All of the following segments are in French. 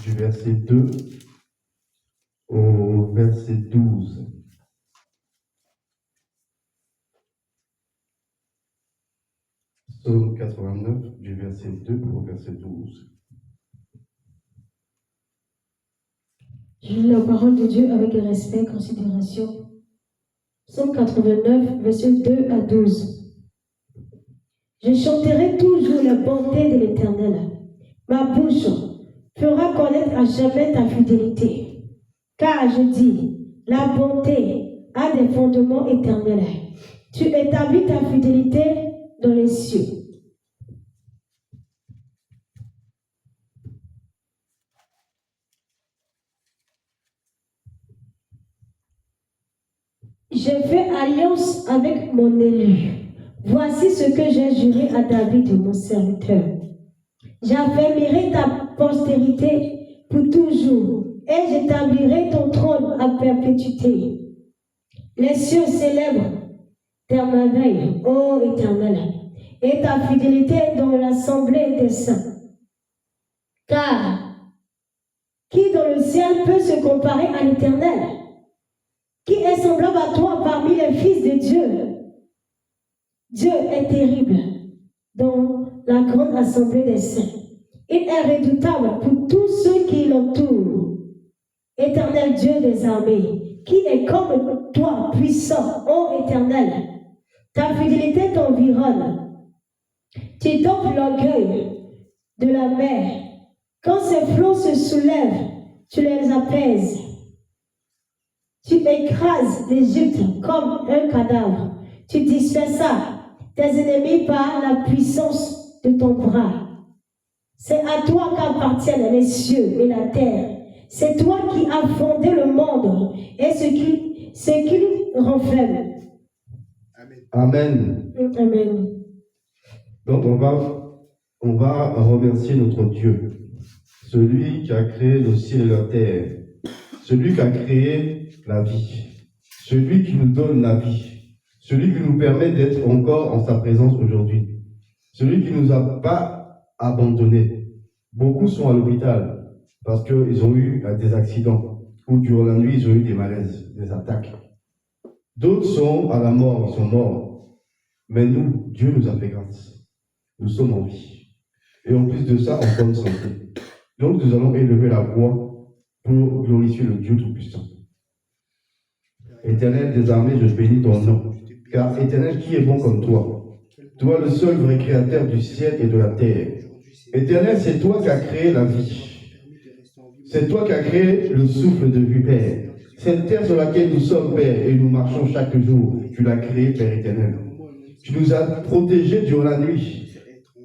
du verset 2 au verset 12. Psaume 89, du verset 2 au verset 12. Je lis la parole de Dieu avec respect et considération. Psaume 89, verset 2 à 12. Je chanterai toujours la bonté de l'Éternel. Ma bouche fera connaître à jamais ta fidélité. Car je dis, la bonté a des fondements éternels. Tu établis ta fidélité dans les cieux. J'ai fait alliance avec mon élu. Voici ce que j'ai juré à David, mon serviteur. J'affermirai ta postérité pour toujours, et j'établirai ton trône à perpétuité. Les cieux célèbrent ta merveille, ô Éternel, et ta fidélité dans l'assemblée des saints. Car qui dans le ciel peut se comparer à l'Éternel? Qui est semblable à toi parmi les fils de Dieu? Dieu est terrible dans la grande assemblée des saints. Il est redoutable pour tous ceux qui l'entourent. Éternel Dieu des armées, qui est comme toi, puissant, ô Éternel? Ta fidélité t'environne. Tu domptes l'orgueil de la mer. Quand ces flots se soulèvent, tu les apaises. Tu écrases l'Égypte comme un cadavre. Tu dispersas tes ennemis par la puissance de ton bras. C'est à toi qu'appartiennent les cieux et la terre. C'est toi qui as fondé le monde et ce qui renferme. Amen. Amen. Donc on va remercier notre Dieu, celui qui a créé le ciel et la terre, celui qui a créé la vie, celui qui nous donne la vie, celui qui nous permet d'être encore en sa présence aujourd'hui, celui qui ne nous a pas abandonnés. Beaucoup sont à l'hôpital parce qu'ils ont eu des accidents ou durant la nuit ils ont eu des malaises, des attaques. D'autres sont à la mort, ils sont morts. Mais nous, Dieu nous a fait grâce. Nous sommes en vie. Et en plus de ça, en bonne santé. Donc nous allons élever la voix pour glorifier le Dieu Tout-Puissant. Éternel des armées, je bénis ton nom. Car Éternel, qui est bon comme toi? Toi, le seul vrai créateur du ciel et de la terre. Éternel, c'est toi qui as créé la vie. C'est toi qui as créé le souffle de vie, Père. Cette terre sur laquelle nous sommes, Père, et nous marchons chaque jour, tu l'as créée, Père éternel. Tu nous as protégés durant la nuit.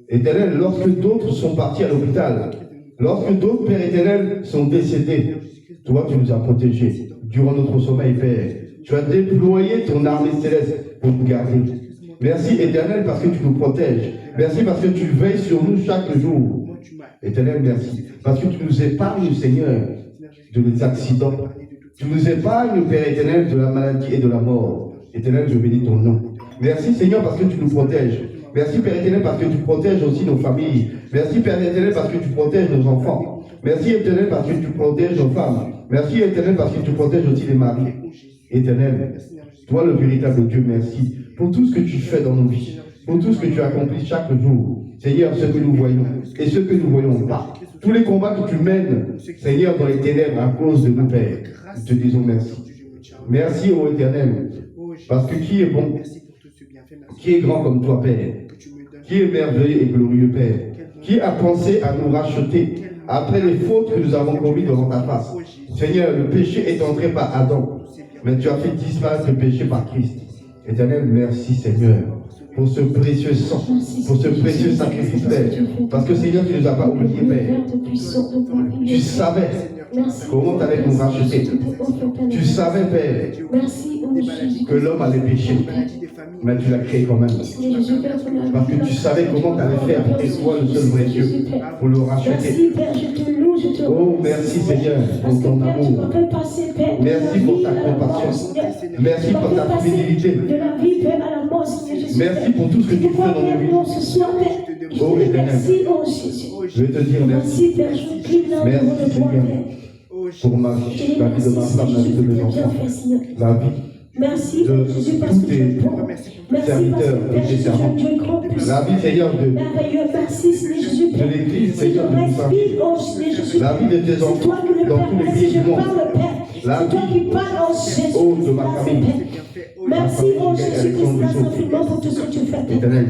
Éternel, lorsque d'autres sont partis à l'hôpital, lorsque d'autres, Père éternel, sont décédés, toi, tu nous as protégés durant notre sommeil, Père. Tu as déployé ton armée céleste pour nous garder. Merci, éternel, parce que tu nous protèges. Merci parce que tu veilles sur nous chaque jour. Éternel, merci. Parce que tu nous épargnes, Seigneur, des accidents. Tu nous épargnes, Père éternel, de la maladie et de la mort. Éternel, je bénis ton nom. Merci, Seigneur, parce que tu nous protèges. Merci, Père éternel, parce que tu protèges aussi nos familles. Merci, Père éternel, parce que tu protèges nos enfants. Merci, éternel, parce que tu protèges nos femmes. Merci, éternel, parce que tu protèges aussi les maris. Éternel, toi, le véritable Dieu, merci pour tout ce que tu fais dans nos vies, pour tout ce que tu accomplis chaque jour. Seigneur, ce que nous voyons et ce que nous ne voyons pas. Tous les combats que tu mènes, Seigneur, dans les ténèbres à cause de nous, Père. Nous te disons merci. Merci, ô Éternel, parce que qui est bon, qui est grand comme toi, Père, qui est merveilleux et glorieux, Père, qui a pensé à nous racheter après les fautes que nous avons commises devant ta face. Seigneur, le péché est entré par Adam, mais tu as fait disparaître le péché par Christ. Éternel, merci, Seigneur, pour ce précieux sang, pour ce précieux sacrifice, Père. Parce que, Seigneur, tu ne nous as pas oubliés, Père. Tu savais comment tu allais nous racheter. Tu savais, Père, que l'homme allait pécher. Mais tu l'as créé quand même. Parce que tu savais comment tu allais faire pour que toi, le seul vrai Dieu, pour le racheter. Oh, merci, Seigneur, pour ton amour. Merci pour ta compassion. Merci pour ta fidélité. Merci pour tout ce que tu fais dans nos vies. Oh éternel, Merci, oh Jésus. je vais te dire Merci, merci. Père, je prie là Merci, devant toi, Seigneur. Père. Pour ma vie, la vie de ma femme, la vie de mes enfants, la vie Merci, de Jésus, parce tous que tu es tes bon. Merci parce que serviteurs et Père tes Jésus, servants. tu es grand puissant. La vie, Seigneur, de Merveilleux, merci, Seigneur Jésus, Père. l'Église, Si je Seigneur, de nous respire, oh Seigneur Jésus, la vie de tes c'est toi enfants qui le dans tous les permets. pays Si je du monde. parle, Père, La c'est toi vie, qui parles, oh Jésus. oh, de ma Merci, famille. Père. Merci, oh Jésus Christ, infiniment pour tout ce que tu fais, Père. Éternel,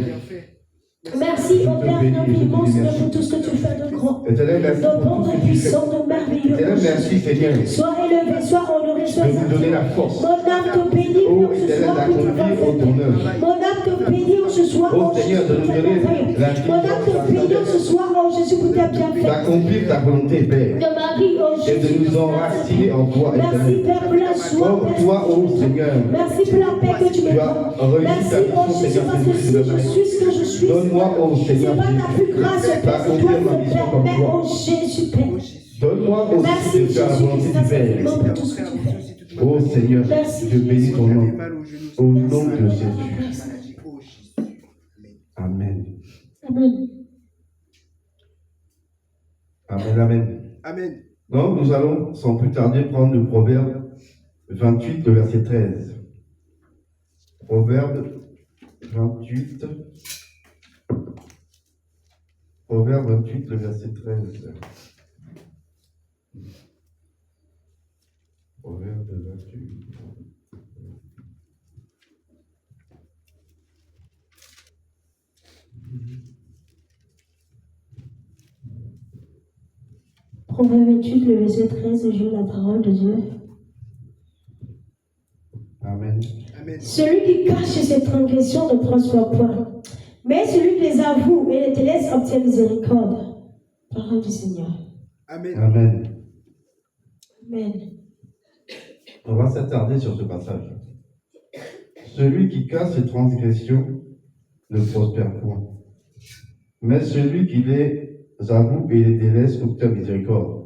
Merci, oh Père, infiniment, Seigneur, pour tout ce que tu fais de grand. Éternel, merci De pour bon, tout ce de que tu fais. puissant, de merveilleux. Éternel, merci, Seigneur, Sois élevé, sois honoré, sois de nous donner la exalté. force. Mon âme te bénit, Oh, ce Éternel, soir, pour tout d'accomplir ton ton œuvre. Mon âme te bénit ce soir, Oh, oh Seigneur, de Jésus, nous pour tes donner merveilles. l'intelligence, Mon âme te bénit ce soir, oh Jésus, pour tes bienfaits. d'accomplir ta volonté, Père, De Marie, oh et de Jésus. nous enraciner en toi, Merci, Éternel. Père, pour la soie. Comme toi, oh Seigneur, Merci pour la paix que tu me tu as donnes. réussi Merci, ta oh mission, Jésus, Seigneur, parce que si de je suis ce que je suis, donne-moi, oh c'est Seigneur, pas ta plus grâce, Père, c'est toi d'accomplir ma qui mission me comme permets, toi. oh Jésus, Père. Donne-moi Merci, aussi de faire la Jésus, volonté Christ, du Père. infiniment pour tout ce que tu fais. Oh Seigneur, Merci, je bénis ton nom. Au nom de Jésus. Jésus. Amen. Amen. Amen, amen. Amen. Donc, nous allons sans plus tarder prendre le Proverbe 28, le verset 13. Proverbe 28. Proverbe 28, le verset 13. Proverbe 28. Proverbe 28, le verset 13, je lis la parole de Dieu. Amen. Amen. Celui qui cache ses transgressions ne prospère point, mais celui qui les avoue et les délaisse obtient miséricorde. Parole du Seigneur. Amen. Amen. Amen. On va s'attarder sur ce passage. Celui qui cache ses transgressions ne prospère point, mais celui qui les avoue et les délaisse obtient miséricorde.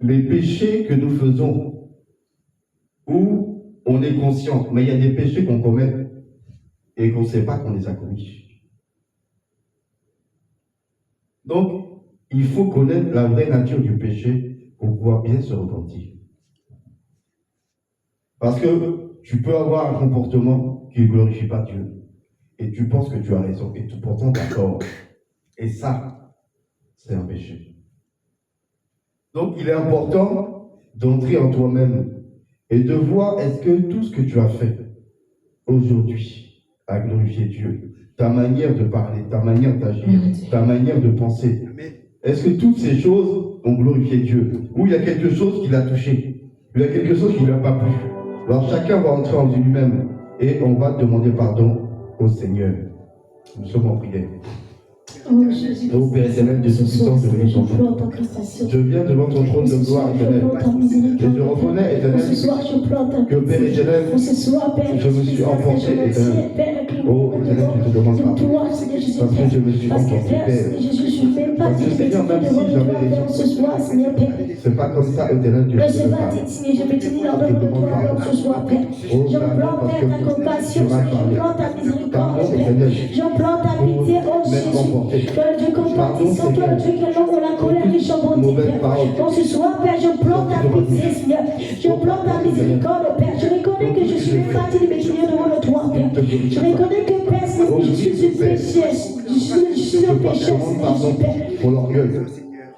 Les péchés que nous faisons, où on est conscient, mais il y a des péchés qu'on commet et qu'on ne sait pas qu'on les a commis. Donc, il faut connaître la vraie nature du péché pour pouvoir bien se repentir. Parce que tu peux avoir un comportement qui ne glorifie pas Dieu. Et tu penses que tu as raison. Et pourtant, tu as tort. Et ça, c'est un péché. Donc, il est important d'entrer en toi-même et de voir est-ce que tout ce que tu as fait aujourd'hui a glorifié Dieu. Ta manière de parler, ta manière d'agir, ta manière de penser. Amen. Est-ce que toutes ces choses ont glorifié Dieu? Ou il y a quelque chose qui l'a touché? Ou il y a quelque chose qui ne lui a pas plu? Alors chacun va entrer en lui-même et on va demander pardon au Seigneur. Nous sommes en prière. Oh Jésus, Ô Père éternel, Dieu Tout-Puissant, je bénis ton nom. Je viens devant ton trône de gloire éternel. Et je reconnais, éternel, ce soir, je plante ta que Père éternel, ce soir, Père, je me suis emporté, éternel. Oh éternel, je te demande pardon. Parce que je me suis emporté, Père. Jésus, je ne fais pas Parce que Seigneur, même si j'avais raison, ce soir, Seigneur, Père. c'est pas comme ça, éternel, Dieu. Je ne sais pas, Seigneur, je me dis dans le toi ce soir, Père. Je plante, Père, ta compassion, je plante ta miséricorde, Père. Je plante ta pitié, oh Jésus. Toi, le Dieu compatissant, toi, le Dieu qui est long dans la colère, riche en bonté, Père. Donc ce soir, Père, je plante ta pitié, Seigneur. Je plante ta miséricorde, Père. Je reconnais que je suis une partie de mes clients devant le toi, Père. Je reconnais que, Père, je suis une pécheur. Je suis un pécheur, Seigneur, Père. Pour l'orgueil.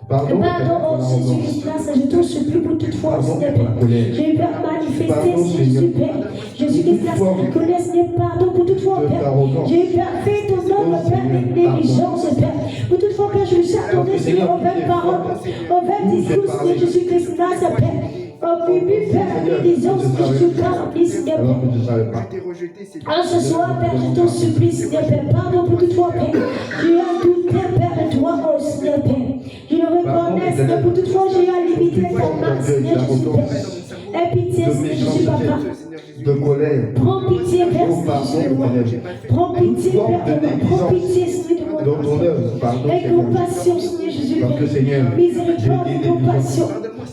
Pardon, Pardon, oh Jésus, grâce, je te supplie pour toute fois, Seigneur Père. J'ai peur manifester, Jésus Père. Jésus Christ, grâce, je connais, Seigneur, pardon pour toute fois, Père. J'ai peur, fais ton nom, Père, avec négligence, Père. Pour toute fois que je me suis attendé, Seigneur, envers parole, envers discours, Seigneur Jésus Christ, grâce, Père. Oh, Bibi, Père, négligence, que je te remplis, Seigneur Père. alors que je ne savais pas. En ce soir, Père, je te supplie, Seigneur Père, pardon pour toute fois, Père. J'ai à douter, Père, de toi, oh Seigneur Père. Je le reconnais, Seigneur, pour toute fois, j'ai à limiter ta main, Seigneur Jésus Père. Aie pitié, Seigneur Jésus, Papa. De colère. Prends pitié, Père, Seigneur Jésus. Prends pitié, Père, prends pitié, Seigneur. Dans ton œuvre, pardon, Aie Seigneur. compassion, Seigneur Jésus, Parce que Seigneur, Miséricorde et compassion.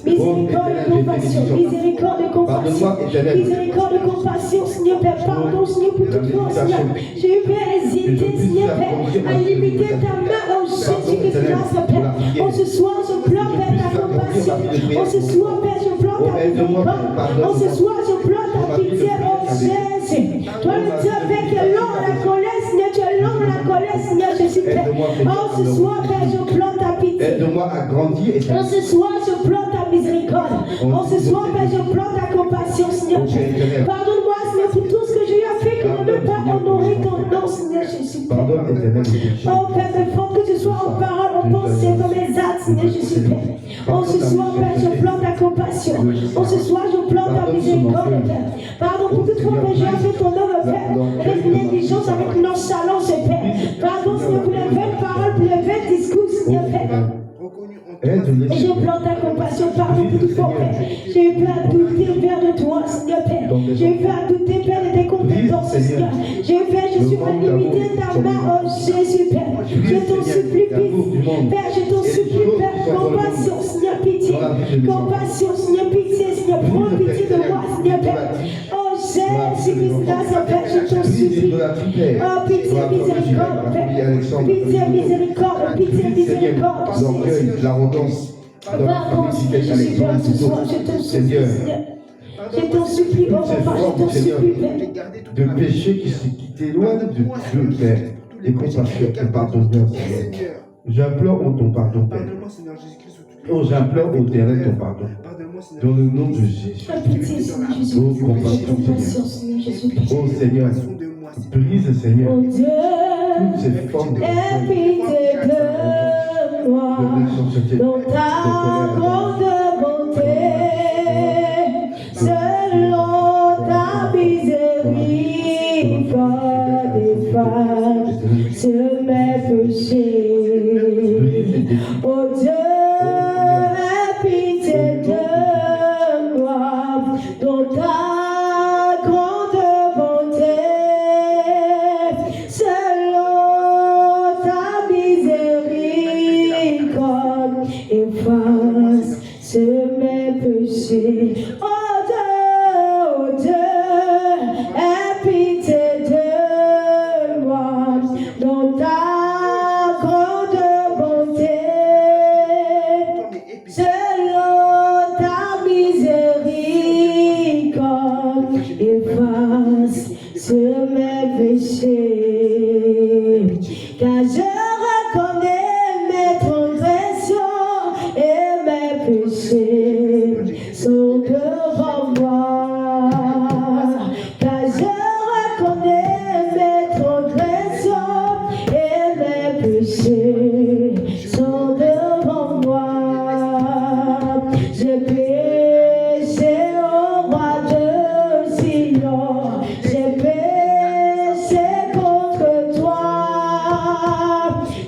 Miséricorde et compassion. Miséricorde et compassion. Miséricorde et compassion, Seigneur Père. Pardon, Seigneur, pour toute fois, Seigneur. J'ai eu à hésiter, Seigneur Père, à limiter ta main, oh Jésus-Christ, grâce, Père. En ce soir, je pleure, Père, ta compassion. En ce soir, Père, je pleure ta miséricorde. En ce soir, je pleure ta pitié, oh Jésus. Toi, le Dieu, Père, qui est long à la colère, Seigneur, tu es long à la colère, Seigneur Jésus, Père. En ce soir, Père, je pleure ta pitié. Aide-moi à grandir et En ce soir, je pleure ta miséricorde. En ce soir, Père, je pleure ta compassion, Seigneur. Pardonne-moi, Seigneur, pour tout ce que j'ai fait qui ne veut pas honorer ton nom, Seigneur Jésus. pardonne éternel. Oh Père, mais faut que tu sois en parole, en pensée, dans mes actes, Seigneur Jésus, Père. En ce soir, Père, je pleure ta compassion. En ce soir, je pleure ta miséricorde, Père. Pardon pour toute fois que j'ai fait ton œuvre, Père. Avec négligence, avec nonchalance, Père. Pardon, Seigneur, pour les vaines paroles, pour les vains discours, Seigneur, Père. Et je pleure ta compassion, pardon pour tout fois, Père. J'ai eu à douter, Père, de toi, Seigneur, Père. J'ai eu à douter, Père, de tes compétences, Seigneur. J'ai eu je suis pas limité ta main, oh Jésus, Père. Je t'en supplie, Père, je t'en supplie, Père. Compassion, Seigneur, pitié. Compassion, Seigneur, pitié, Seigneur. Prends pitié de moi, Seigneur, Père. Oh Jésus-Christ, Père, je t'en supplie. Oh, pitié, miséricorde, Père. Pitié, miséricorde, pitié, miséricorde. L'orgueil, l'arrogance, dans la famille, si quelqu'un Alexandre, Seigneur, je t'en supplie, oh papa, je t'en supplie, Père. De péché qui t'éloigne de Dieu, Père, et compassion et pardonne-moi, Seigneur. J'implore ton pardon, Père. Oh, j'implore au terrain ton pardon. Dans le nom de Jésus. Oh, compassion, Seigneur. Oh, Seigneur, brise, Seigneur, toutes ces formes de dans ta grande bonté, selon ta miséricorde, efface mes péchés. Oh Dieu, aie pitié de moi, dans ta grande bonté, selon ta miséricorde, efface mes péchés. Oh Dieu, aie pitié de moi, dans ta grande bonté, selon ta miséricorde, efface mes péchés. Car je reconnais mes transgressions et mes péchés sont devant moi. Car je reconnais mes transgressions et mes péchés sont devant moi. J'ai péché au roi de Sion, j'ai péché contre toi,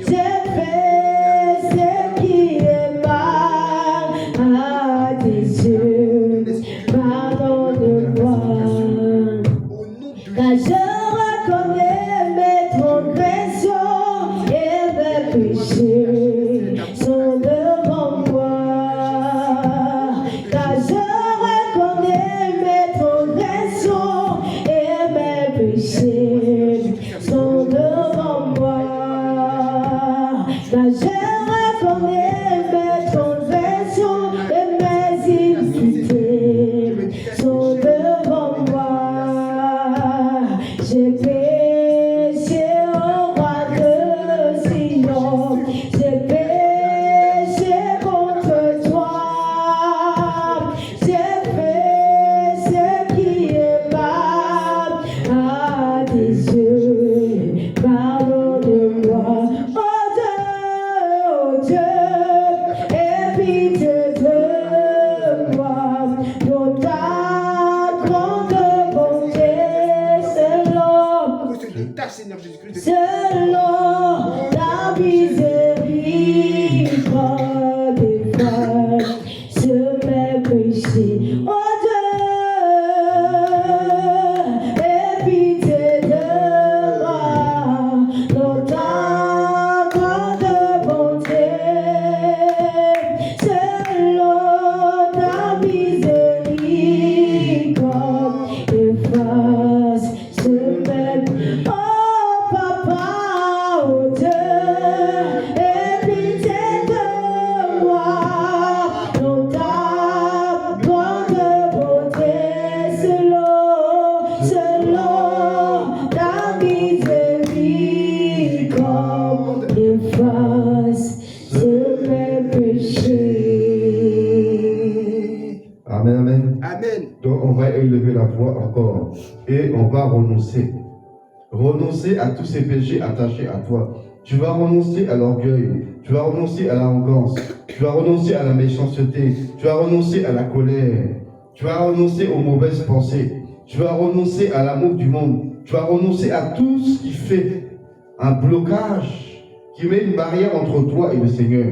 j'ai fait ce qui est mal à tes yeux. Pardonne-moi, car je reconnais mes transgressions et mes péchés sont devant moi. Car je reconnais mes transgressions et mes péchés sont devant moi. Car je reconnais mes transgressions et mes iniquités sont devant moi. J'ai péché au roi de Sion, j'ai péché contre toi, j'ai fait ce qui est mal à tes yeux. Pardonne-moi, oh Dieu, aie pitié de moi, dans ta grande bonté, selon ta miséricorde, efface mes péchés. Oh Dieu, aie pitié de moi, dans ta grande bonté, gloire, dans ta grande beauté, selon ta miséricorde, efface mes péchés. Amen, amen. Amen. Donc on va élever la voix encore et on va renoncer. Renoncer à tous ces péchés attachés à toi. Tu vas renoncer à l'orgueil, tu vas renoncer à l'arrogance, tu vas renoncer à la méchanceté, tu vas renoncer à la colère, tu vas renoncer aux mauvaises pensées, tu vas renoncer à l'amour du monde, tu vas renoncer à tout ce qui fait un blocage, qui met une barrière entre toi et le Seigneur.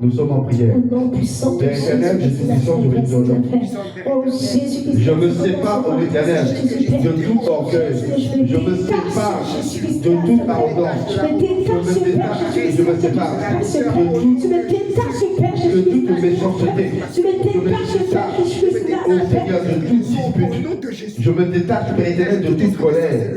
Nous sommes en prière. Au nom puissant de Père éternel, je suis puissant, je vais te donner. Oh Jésus, Je me sépare, ô Éternel, de tout orgueil. Je me sépare de toute arrogance. Je me détache, je me sépare de toute méchanceté. Je me détache, ô Seigneur, de toute dispute. Je me détache, Père éternel, de toute colère.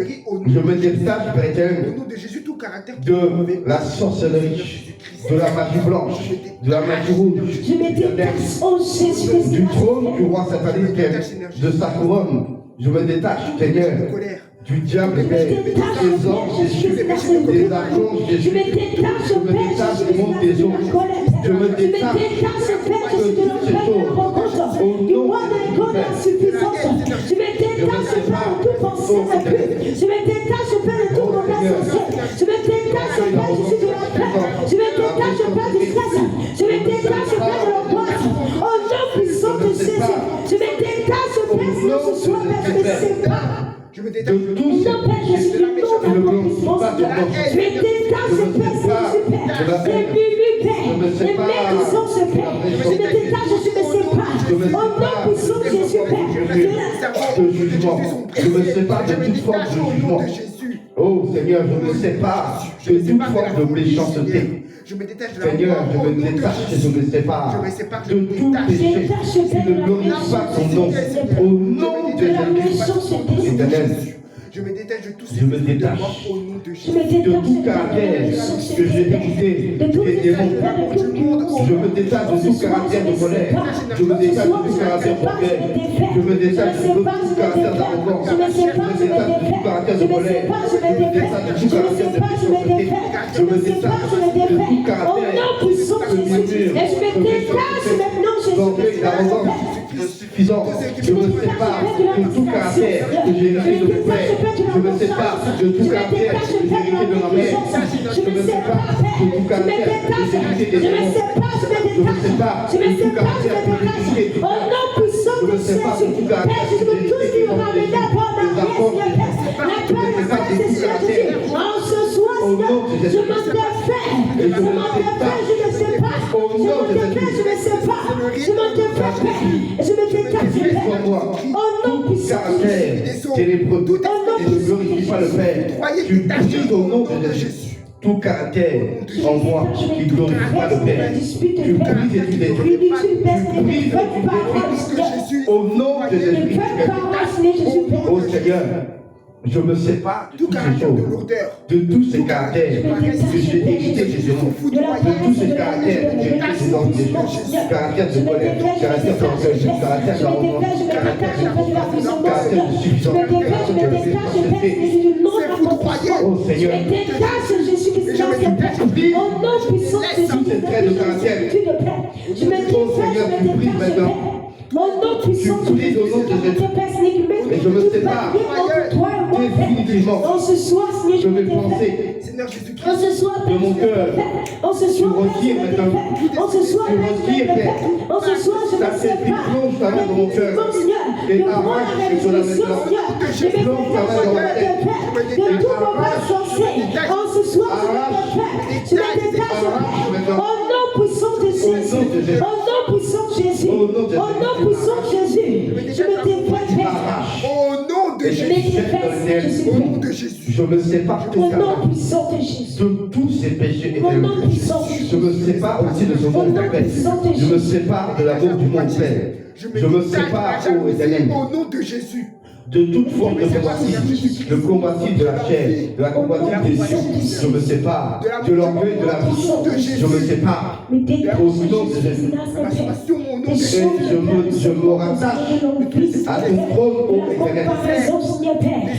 Je me détache, Père éternel, Au nom de Jésus, tout caractère de la sorcellerie, de la magie blanche, de la magie rouge, je me détache, oh Jésus, du trône du roi satanique, de sa couronne. Je me détache, Seigneur, du diable, Père, des anges, des archanges, je me détache, je me détache du monde des autres. Je me détache de toutes ces choses. Au nom de l'insuffisance. Je me détache, Père, de toute pensée impure. Je me détache, Père, de toute mauvaise pensée. Je me détache, Père, je suis de la paix. Je me détache, Père, du stress. Je me détache, Père, de l'angoisse. Au nom puissant de Jésus. Je me détache, Père, sinon ce soir, Père, je me sépare. Je me de détache de tous ces péchés qui ne glorifient pas ton nom. Je me détache, Père, c'est super. C'est Bibi, Père. Les maisons se Père. Je me détache, je me sépare. Au nom puissant de Jésus, Père. de jugement. Je me sépare de toute forme de jugement. Oh Seigneur, je me sépare de toute forme de méchanceté. Je me détache de la Seigneur, je mort au me nom de détache et je Jésus. me sépare Je me sépare, je de me tout détache. péché qui ne glorifie pas ton nom. Au nom de Jésus, éternel, Je me détache de tout ce je me qui détache de mort au nom de Je Jésus. me de tout détache, caractère que j'ai écouté des démons. Je me détache de tout caractère de colère. Je me détache de tout caractère d'orgueil. Je me détache de tout caractère d'arrogance. Je me détache de tout caractère de colère. Je me détache de tout caractère de méchanceté. Je me détache de tout caractère de murmure, d'orgueil, d'arrogance, de suffisance. Je me sépare de tout caractère que j'ai hérité de mon père. Je me sépare de tout caractère que j'ai hérité de ma mère. Je me sépare de tout caractère que j'ai hérité des démons. Je me sépare de tout caractère que j'ai hérité du père. Je me sépare de tout caractère que j'ai hérité des enfants. Je me sépare de tout caractère. Au nom de Jésus. Et je me détache. Au nom de Jésus. Pour moi, tout caractère ténébreux et ne glorifie pas le Père. Tu brises au nom de Jésus. Tout caractère en moi qui ne glorifie pas le Père. Tu brises et tu détruis. Tu brises et tu détruis. Au nom de Jésus. Oh Seigneur, je me sépare de Tout toutes ces caractère de choses, lourdeur. de tous ces caractères que j'ai hérité des démons, de tous ces caractères que j'ai hérité des anges, caractères de colère, caractères d'orgueil, caractères d'arrogance, caractères de suffisance, caractères de méchanceté. Oh Seigneur, tous ces traits de caractère. Oh Seigneur, tu brises maintenant. Mon nom puissant, Tu brises au nom de Jésus. Et je me sépare définitivement en ce soir, Seigneur, de mes pensées, Seigneur en Jésus-Christ. ce soir, de mon cœur. en ce soir, Tu retires maintenant. en ce soir, Tu retires, Père. en ce soir, je me Ta tête sépare. plonge ta main dans mon cœur. Et arrache cela maintenant. Je me Plonge ta main dans ma tête. de tout mauvais pensée. En ce soir, je me détache. Au nom puissant de Jésus. Au nom puissant de Jésus. Au nom puissant de Jésus. Je me détache. Au nom de Et je Jésus. jette dans le ciel. Au nom de Jésus. Je me sépare Au nom totalement puissant de Jésus. de tous ces péchés Au nom éternels. puissant de Jésus. Je me sépare aussi de ce monde de paix. Je me sépare de l'amour du monde Père. Je me sépare, ô éternel. Au nom de Jésus. de toute forme de combatif, le combatif de la chair, de la combatif des yeux. Je me sépare de l'orgueil de la vie. Je me sépare Me détache au nom de Jésus. Ma masturbation au nom de Et Jésus. je me rattache à ton trône, ô Éternel.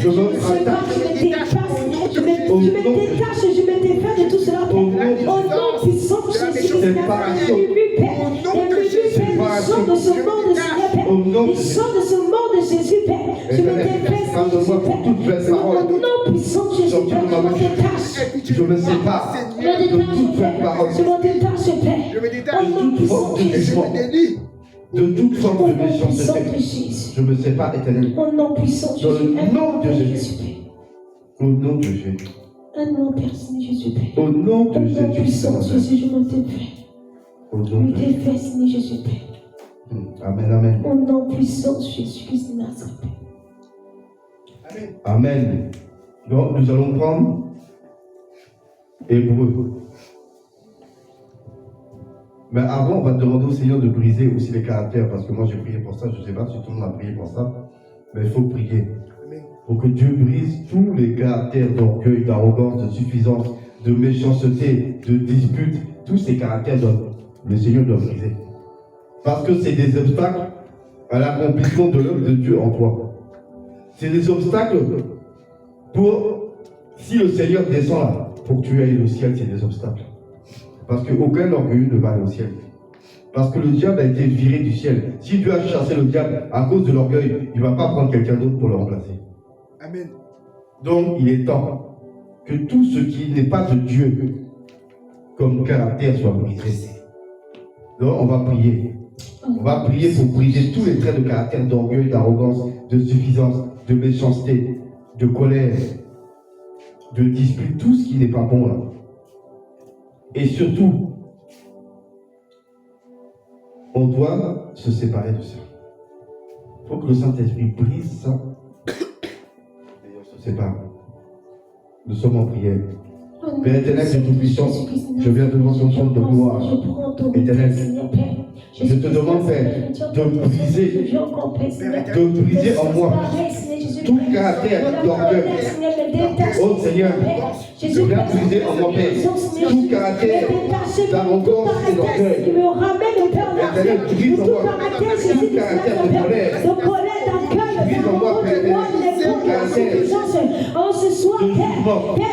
Je me rattache je me détache, je me défais de tout cela. Au nom puissant de Jésus, séparation. sors de ce monde, Seigneur, Père. Sors de ce monde, Jésus, Père. Je me défais, pardonne-moi pour toute vraie parole. au nom puissant de Jésus, Sorti de Père. ma Je me bouche. détache. Je me sépare de toute vraie parole. Je me détache, Père. Je me détache Au nom de toute puissant forme de de Jésus. Je me délie. De toute forme Au de nom puissant de méchanceté. Jésus. Je me sépare, Éternel. Au nom puissant de Dans Jésus. le nom de Jésus. Père. Au nom de Jésus. Un nom personne, Jésus, Père. Au nom Au de nom Jésus. puissant de Jésus, je me défais. Au nom Je me de Jésus. défais, Seigneur Jésus, Père. Amen, amen. Au nom puissant de Jésus-Christ de Nazareth. Amen. Amen. Donc, nous allons prendre Hébreu. Mais avant, on va demander au Seigneur de briser aussi les caractères, parce que moi j'ai prié pour ça, je ne sais pas si tout le monde a prié pour ça, mais il faut prier. Amen. Pour que Dieu brise tous les caractères d'orgueil, d'arrogance, de suffisance, de méchanceté, de dispute, tous ces caractères, le Seigneur doit briser. Parce que c'est des obstacles à l'accomplissement de l'œuvre de Dieu en toi. C'est des obstacles pour, si le Seigneur descend là, pour que tu ailles au ciel, c'est des obstacles. Parce qu'aucun orgueilleux ne va aller au ciel. Parce que le diable a été viré du ciel. Si Dieu a chassé le diable à cause de l'orgueil, il ne va pas prendre quelqu'un d'autre pour le remplacer. Amen. Donc, il est temps que tout ce qui n'est pas de Dieu comme caractère soit brisé. Donc, on va prier. On va prier pour briser tous les traits de caractère d'orgueil, d'arrogance, de suffisance, de méchanceté, de colère, de dispute, tout ce qui n'est pas bon là. Et surtout, on doit se séparer de ça. Il faut que le Saint-Esprit brise ça. Et on se sépare. Nous sommes en prière. Père éternel, Dieu tout-puissant, je viens devant ton trône de gloire. Éternel, je te demande, Père, de briser en moi tout caractère d'orgueil. Oh Seigneur, je viens briser en moi, Père, tout caractère d'arrogance et d'orgueil. Éternel, brise en moi tout caractère de colère. Brise en moi, Père éternel, tout caractère en ce soir, Père,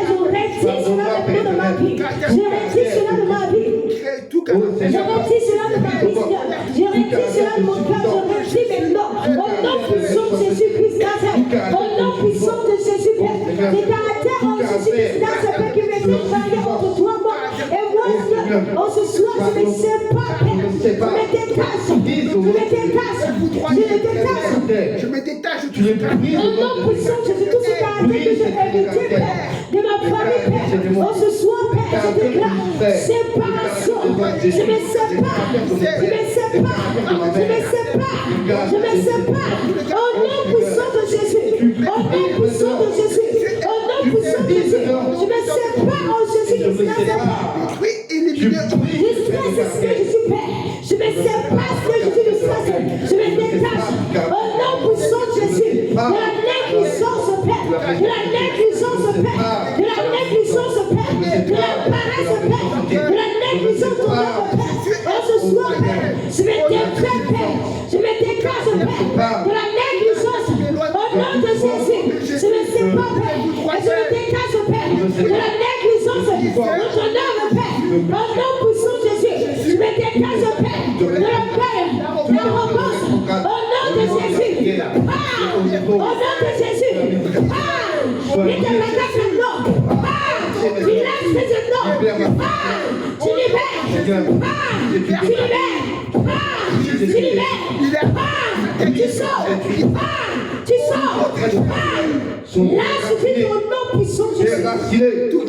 je retire cela de ma vie. Je retire cela de ma vie. Crée tout Oh Je Seigneur, retire cela de ma vie, Seigneur. Je retire cela de mon cœur. Je retire maintenant. Au nom puissant de Jésus-Christ Nazareth. Au nom puissant de Jésus, Père. Les caractères en Jésus-Christ Nazareth qui me fait barrière entre toi, moi et moi, Seigneur. En ce soir, je me sépare, Père. Je me détache. Je me détache. Je me détache. Je me détache de tu es brisé Au nom puissant de Jésus, tous ces caractères que j'ai invités, Père, de ma famille, Père. En ce soir, Père, je déclare séparation. Je me sépare. Je me sépare. Je me sépare. Je me sépare. Au nom puissant de Jésus. Au nom puissant de Jésus. Au nom puissant de Jésus. Je me sépare en Jésus-Christ Nazareth. détruit et éliminer. Du stress, Seigneur Jésus, Père. Je me sépare, Seigneur Jésus, du stress. Je me détache. Au nom puissant de Jésus. De la négligence, Père. De la négligence, Père. De la négligence, Père. De la paresse, Père. De la négligence, ton œuvre, Père. En ce soir, Père, je me défais, Père. Je me déclare, Père. De la négligence. Au nom de Jésus. Je me sépare, Père. Et je me déclare, Père. De la négligence. De ton œuvre, Père. Au nom puissant de Jésus. Je me déclare, Père. De l'orgueil. De l'arrogance. Au nom de Jésus. Au nom de Jésus. Il te regarde maintenant. Tu lèves tes genoux. Tu libères. Tu libères. Tu sors. Tu sors. Là, je dis au nom puissant de Jésus.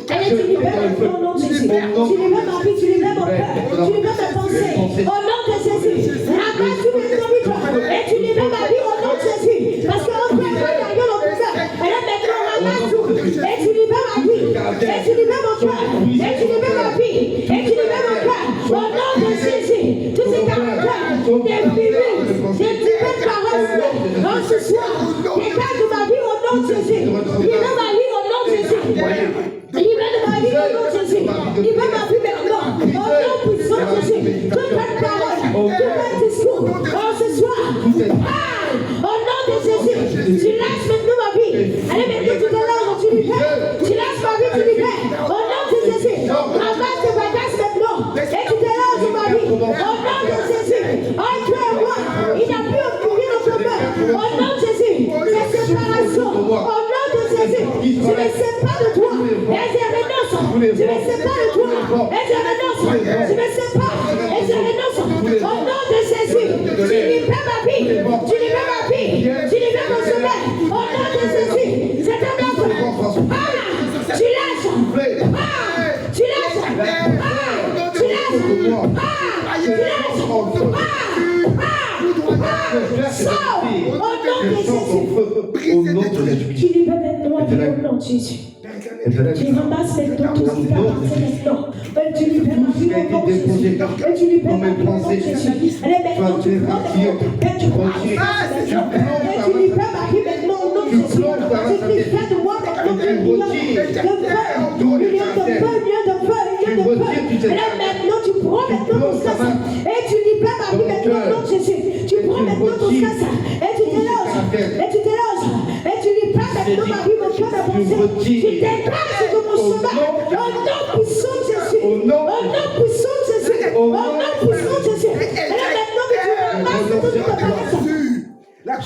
Allez, tu libères maintenant au nom de Jésus. Tu libères ma vie, tu libères mon cœur. Tu libères ma pensée. Au nom de Jésus. Rabasse tous mes envies. Et tu libères ma vie au nom de Jésus. Parce qu'on peut être derrière notre cœur. Et là, maintenant, ramasse tout. Et tu libères ma vie. Et tu libères mon cœur. Et tu libères ma vie. Et tu libères mon cœur. Au nom de Jésus. Tous ces caractères J'ai dit belle parole. Non, ce soir, dégage ma vie au nom de Jésus. Libère ma vie au nom de Jésus. Libère ma vie au nom de Jésus. Libère ma vie maintenant. Au nom puissant de Jésus. Toute cette parole, tout votre discours. Oh, ce soir, au nom de Jésus, tu lâches maintenant ma vie. Allez, maintenant tout à l'heure, tu libères. Tu lâches ma vie, tu libères. Au nom de Jésus, ramasse tes bagages maintenant. Et tu te lâches ma vie. Au nom de Jésus, entre moi, il n'a plus aucune autre main. Au nom de Jésus, cette séparation. Au nom de Jésus, je me sépare de toi. Et je renonce. Je me sépare de toi. Et je renonce. Je me sépare. Et je renonce. Au nom de Jésus, tu libères ma vie. Tu libères ma vie. Tu libères mon sommeil. Au nom de Jésus, c'est un offre. Tu lâches. Tu lâches. Tu lâches. Sors. Au nom de Jésus. Tu libères maintenant au nom de Jésus. Tu ramasses maintenant tout ce qui t'appartient maintenant. Tu libères ma vie au nom de Jésus. Tu libères ma vie au nom de Jésus. Allez, maintenant tu prends maintenant. Tu prends tu libères ma vie maintenant au nom de Jésus. Tu fais de moi maintenant un million de feu. Allez, maintenant tu prends maintenant ton stress. Et tu libères ma vie maintenant au nom de Jésus. Tu prends maintenant ton stress. Et tu te lâches. Et tu te lâches. Et tu libères maintenant ma vie, mon cœur, ma pensée. Tu dégages de mon chemin. Au nom puissant de Jésus. Au nom puissant de Jésus. Au nom puissant de Jésus. Et là maintenant que tu ramasses toute ta paresse. Et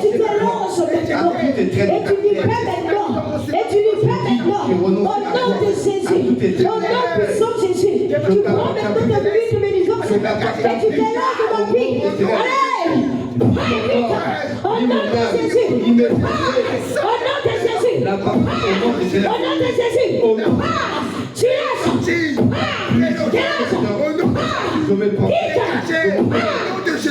tu te lances maintenant. Et tu libères maintenant. Et tu libères maintenant. Au nom de Jésus. Au nom puissant de Jésus. Tu prends maintenant ta vie de bénédiction. Et tu te lances de ma vie. Allez! Au nom de Jésus. Au nom de Jésus. Au nom de Jésus. Tu lâches. Je me prends.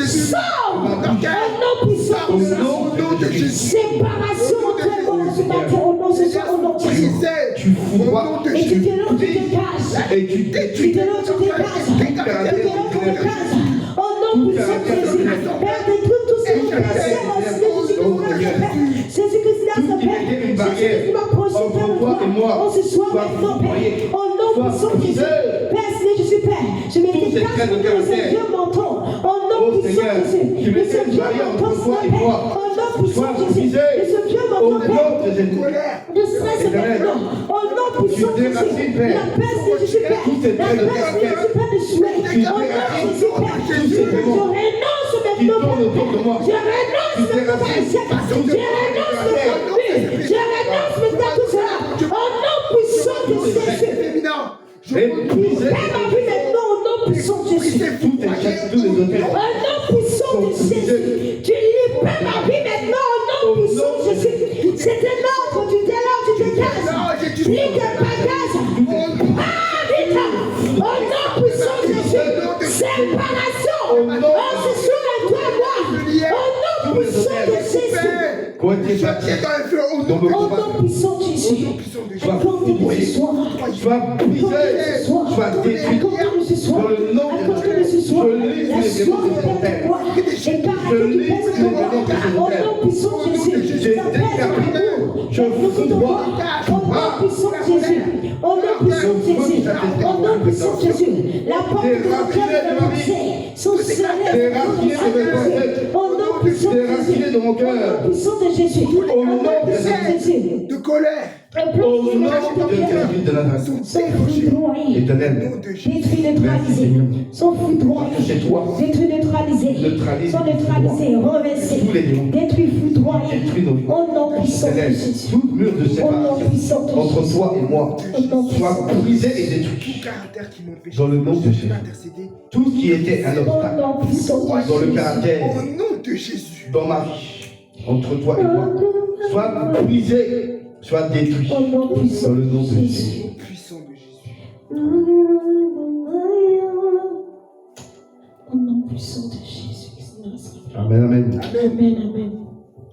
Sors. Au nom puissant de Jésus. Séparation entre moi et ce matin. Au nom de Jésus. Au nom de Jésus. Tu fous. Et tu te lances, tu te casses. Et tu Tu te lances, tu te casses. Tu te lances, tu te casses. Au nom puissant de Jésus. Père, détruis tout ce qui est passé dans ce Jésus-Christ, Jésus-Christ m'a projeté de toi. On se soit maintenant, Père. Au nom puissant de Jésus. Père, Seigneur, je suis Père. Je me détache de ce vieux menton. Au nom puissant de Jésus. De ce vieux menton, Père. Au nom puissant de Jésus. De ce vieux menton, Père. De stress maintenant. Au nom puissant de Jésus. La paix, Seigneur, je suis Père. La paix, Seigneur, je suis Père de souhait. Au nom de Jésus, Père. Je renonce maintenant, Père. Je renonce maintenant, Père. Je renonce maintenant. Je renonce maintenant tout cela. Au nom puissant de Jésus. Libère ma vie maintenant au nom puissant de Jésus. Au nom puissant de Jésus. Tu libères ma vie maintenant au nom puissant de Jésus. C'est un ordre, tu te casses. Lis tes bagages. Vite. Au nom puissant de Jésus. Séparation. Oh, ce soir, toi et moi. Au nom puissant de Jésus. Au nom puissant de Jésus. Accorde-nous ce soir. Sois brisé, sois détruit. Dans le nom de Jésus, je lis les démons de ton père. Je lis les démons de ton père. J'ai décapité, je vous droit. Au nom puissant de Jésus. Au nom puissant de Jésus. Au nom puissant de Jésus. La porte de mon cœur est lancée. Son soleil. Au nom puissant de Jésus. De mon cœur. Au nom puissant de Jésus. Au nom de Jésus. De colère. Au nom de Jésus de la nation. Éternel. Détruit, neutralisé. Sont foudroyés. Détruit, neutralisé. Sont neutralisés, renversés. Détruit, foudroyés. Au nom puissant de Jésus. Tout mur de séparation entre toi et moi soit brisé et détruit. Dans le nom de Jésus. Tout ce qui était un obstacle dans le caractère, dans ma vie, entre toi et moi, soit brisé, soit détruit. Dans le nom de Jésus. Au nom puissant de Jésus. Amen, amen. Amen, amen.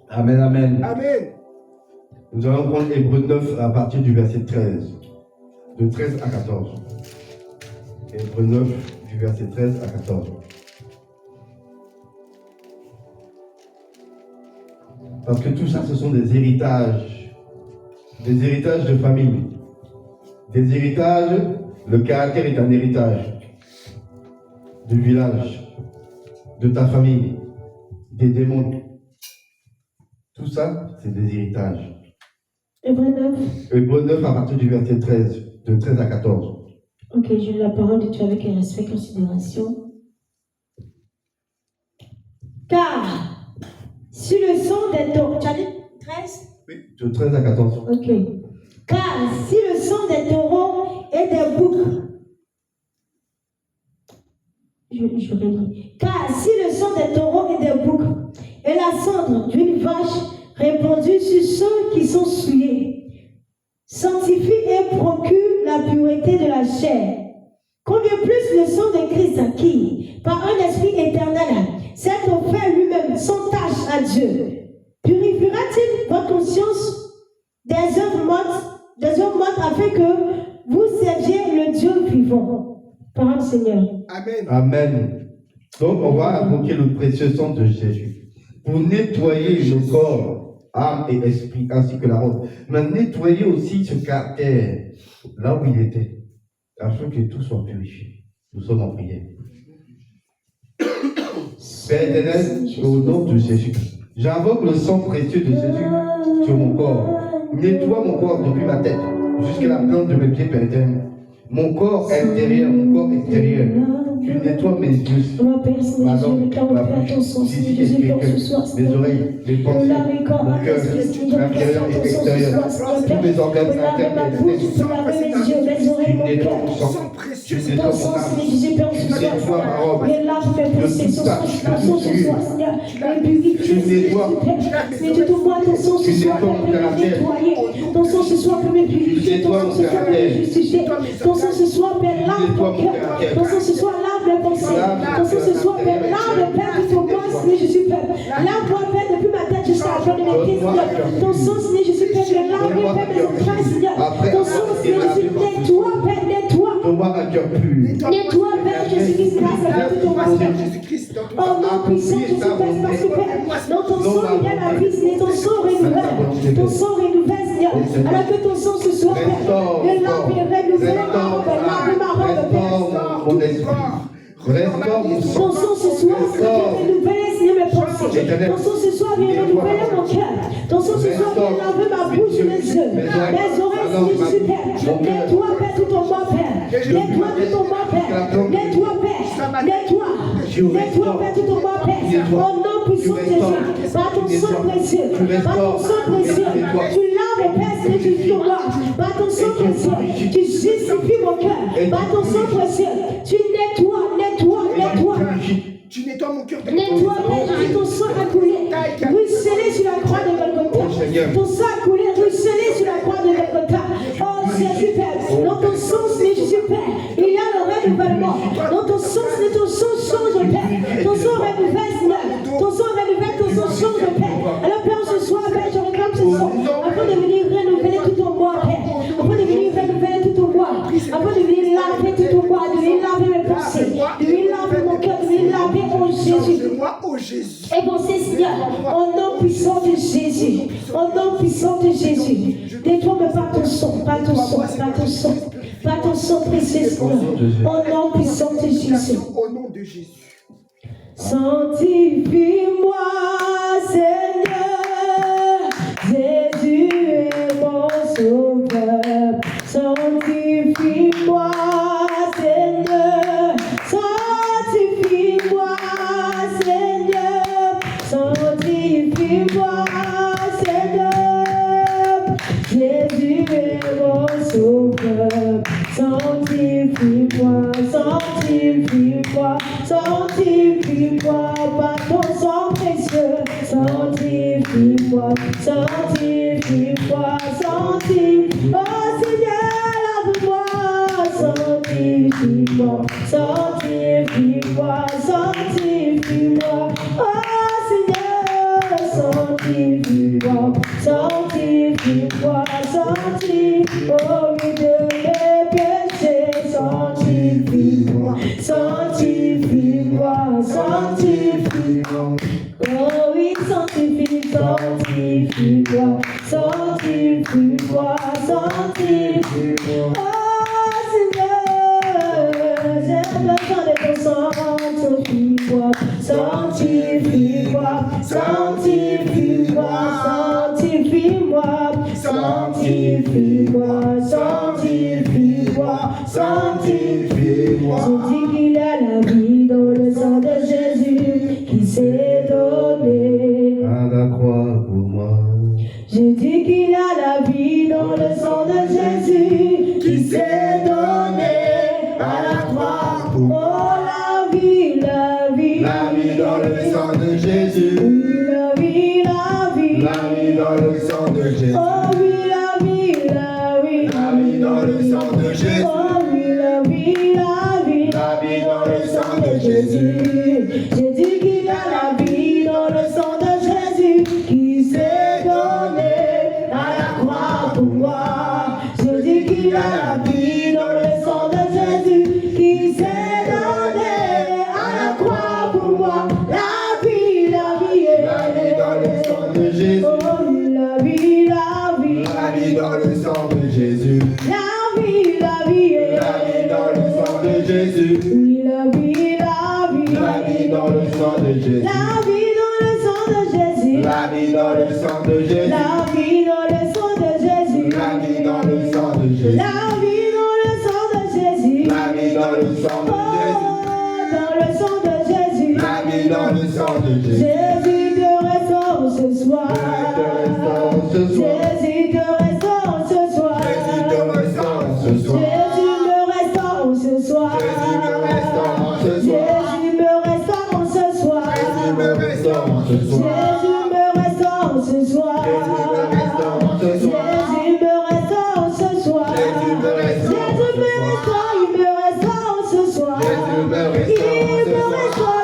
Amen, amen. Amen. Nous allons prendre Hébreux 9 à partir du verset 13. De 13 à 14. Hébreux 9, du verset 13 à 14. Parce que tout ça, ce sont des héritages de famille. Des héritages, le caractère est un héritage du village, de ta famille, des démons. Tout ça, c'est des héritages. Hébreux 9. Hébreux 9 à partir du verset 13, de 13 à 14. Ok, je lis la parole de Dieu avec respect et considération. Car, si le sang des taureaux... Tu as dit 13? Oui, de 13 à 14. Ok. Car, si le sang des taureaux et des boucs... Je relis. Car, si le sang des taureaux et des boucs et la cendre d'une vache répandue sur ceux qui sont souillés, sanctifie et procure la pureté de la chair. Combien plus le sang de Christ qui, par un esprit éternel, s'est offert lui-même sans tâche à Dieu, purifiera-t-il votre conscience des œuvres mortes afin que vous serviez le Dieu vivant? Parole du Seigneur. Amen. Amen. Donc, on va invoquer le précieux sang de Jésus pour nettoyer nos corps, âme et esprit, ainsi que la robe. Mais nettoyer aussi ce caractère, là où il était, afin que tout soit purifié. Nous sommes en prière. Père éternel, au nom de Jésus, j'invoque le sang précieux de Jésus sur mon corps. Nettoie mon corps depuis ma tête jusqu'à la plante de mes pieds, Père éternel. Mon corps intérieur, mon corps extérieur. Tu nettoies mes yeux, ma langue, ma bouche, mes oreilles, mes pensées, mon cœur, intérieur et extérieur, tous mes organes internes et externes. Tu nettoies mon sang, tu nettoies mon âme, tu nettoies ma robe de toute tâche, de toute souillure. Tu nettoies mon caractère. Ton sang ce soir peut me purifier, ton sang ce soir peut me justifier, ton sang ce soir peut lave mon cœur, ton sang ce soir lave mes pensées, ton sang ce soir peut lave le Père de ton corps, Seigneur Jésus Père. Lave-moi Père depuis ma tête jusqu'à la fin de mes pieds, Seigneur. Ton sang, Seigneur Jésus Père, je lave Père mes entrailles, Seigneur. Ton sang, Seigneur Jésus, nettoie Père, nettoie. Donne-moi un cœur pur. Nettoie Père Jésus-Christ, grâce à tout ton Père. Oh non, puissant Jésus Père, parce que Père, dans ton sang il y a la vie, Seigneur, ton sang renouvelle, ton sang renouvelle, Seigneur. Alors que ton sang ce soir, Père, le lave et renouvelle ma robe, lave ma robe, Père. Mon esprit. Restaure mon sang. Ton sang ce soir, Seigneur, renouveler, Seigneur, mes pensées. Ton sang ce soir, vient renouveler mon cœur. Ton sang ce soir, vient laver ma bouche et mes yeux. Mes oreilles, Seigneur Jésus, Père. Nettoie, Père, tout ton moi, Père. Nettoie tout ton moi, Père. Nettoie, Père. Nettoie. Nettoie, Père, tout ton moi, Père. Au nom puissant de Jésus. Par ton sang précieux. Par ton sang précieux. Tu laves, Père, Seigneur Jésus, ton moi. Par ton sang précieux. Tu justifies mon cœur. Par ton sang précieux. Tu nettoies. Tu nettoies mon cœur. Nettoie, Père Jésus, ton sang a coulé. Ruisselé sur la croix de Golgotha. Ton sang a coulé, ruisselé sur la croix de Golgotha. Oh Jésus Père, dans ton sang, Seigneur Jésus Père, il y a le renouvellement. Dans ton sang, Seigneur, ton sang change, Père. Ton sang renouvelle, Seigneur. Ton sang renouvelle, ton sang change, Père. Alors Père, ce soir, Père, je réclame ce sang afin de venir renouveler tout ton moi, Père. Afin de venir renouveler tout ton moi. Afin de venir laver tout ton moi, de venir laver mes pensées, de venir laver mon cœur, de venir laver oh Jésus. Et bon, Seigneur, au nom puissant de Jésus, au nom puissant de Jésus, nettoie-moi par ton sang, par ton sang, par ton sang, par ton sang précieux, Seigneur, au nom puissant de Jésus. Au nom de Jésus. Sanctifie-moi, Seigneur, Jésus est mon sauveur. Sanctifie-moi, Seigneur, sanctifie-moi, Seigneur, sanctifie-moi, Seigneur, Jésus est mon sauveur. Sanctifie-moi, sanctifie-moi, sanctifie-moi par ton sang précieux. Sanctifie-moi, sanctifie-moi, sanctifie-moi, oh Seigneur, lave-moi, sanctifie-moi, sanctifie-moi, sanctifie-moi, oh Seigneur, sanctifie-moi, sanctifie-moi, sanctifie-moi, oh oui de mes péchés, sanctifie-moi, sanctifie-moi, sanctifie-moi, oh oui, sanctifie, sanctifie. sanctifie-moi, sanctifie-moi, sanctifie-moi, sanctifie-moi, sanctifie-moi, sanctifie-moi. Je dis qu'il y a la vie dans le sang de Jésus qui s'est donné à la croix pour moi. Je dis qu'il y a la vie dans le sang de Jésus qui s'est donné à la croix. Oh, la vie, la vie. La vie dans le sang de Jésus. Oui, la vie, la vie. La vie dans le sang de Jésus. Oh, oui, la vie, la vie. La vie dans le sang de Jésus. Oh, oui, la vie, la vie. La vie dans le sang de Jésus. Je dis qu'il y a la vie dans le sang de Jésus qui s'est donné à la croix pour moi. Je dis qu'il y a la vie dans le sang de Jésus qui s'est donné à la croix pour moi. La vie, la vie, La vie dans le sang de Jésus. oh, la vie, la vie. La vie dans le sang de Jésus. La vie, la vie, La vie dans le sang de Jésus. oui, la vie, la vie. La vie dans le sang de Jésus. La vie dans le sang de Jésus. La vie dans le sang de Jésus. La vie dans le sang de Jésus. La vie dans le sang de Jésus. La vie dans le sang de Jésus. La vie dans le sang de Jésus. Oh, dans le sang de Jésus. La vie dans le sang de Jésus. Jésus te restaure ce soir. Ce soir. Jésus te restaure ce soir. Jésus te restaure ce soir. Jésus me restaure ce soir. Jésus me restaure ce soir. Jésus me restaure ce soir. Jésus me restaure ce soir. Jésus me restaure ce soir. Jésus me restaure ce soir. Jésus me restaure ce soir. Jésus me restaure il me restaure ce soir. Jésus me Il restaure me ce soir.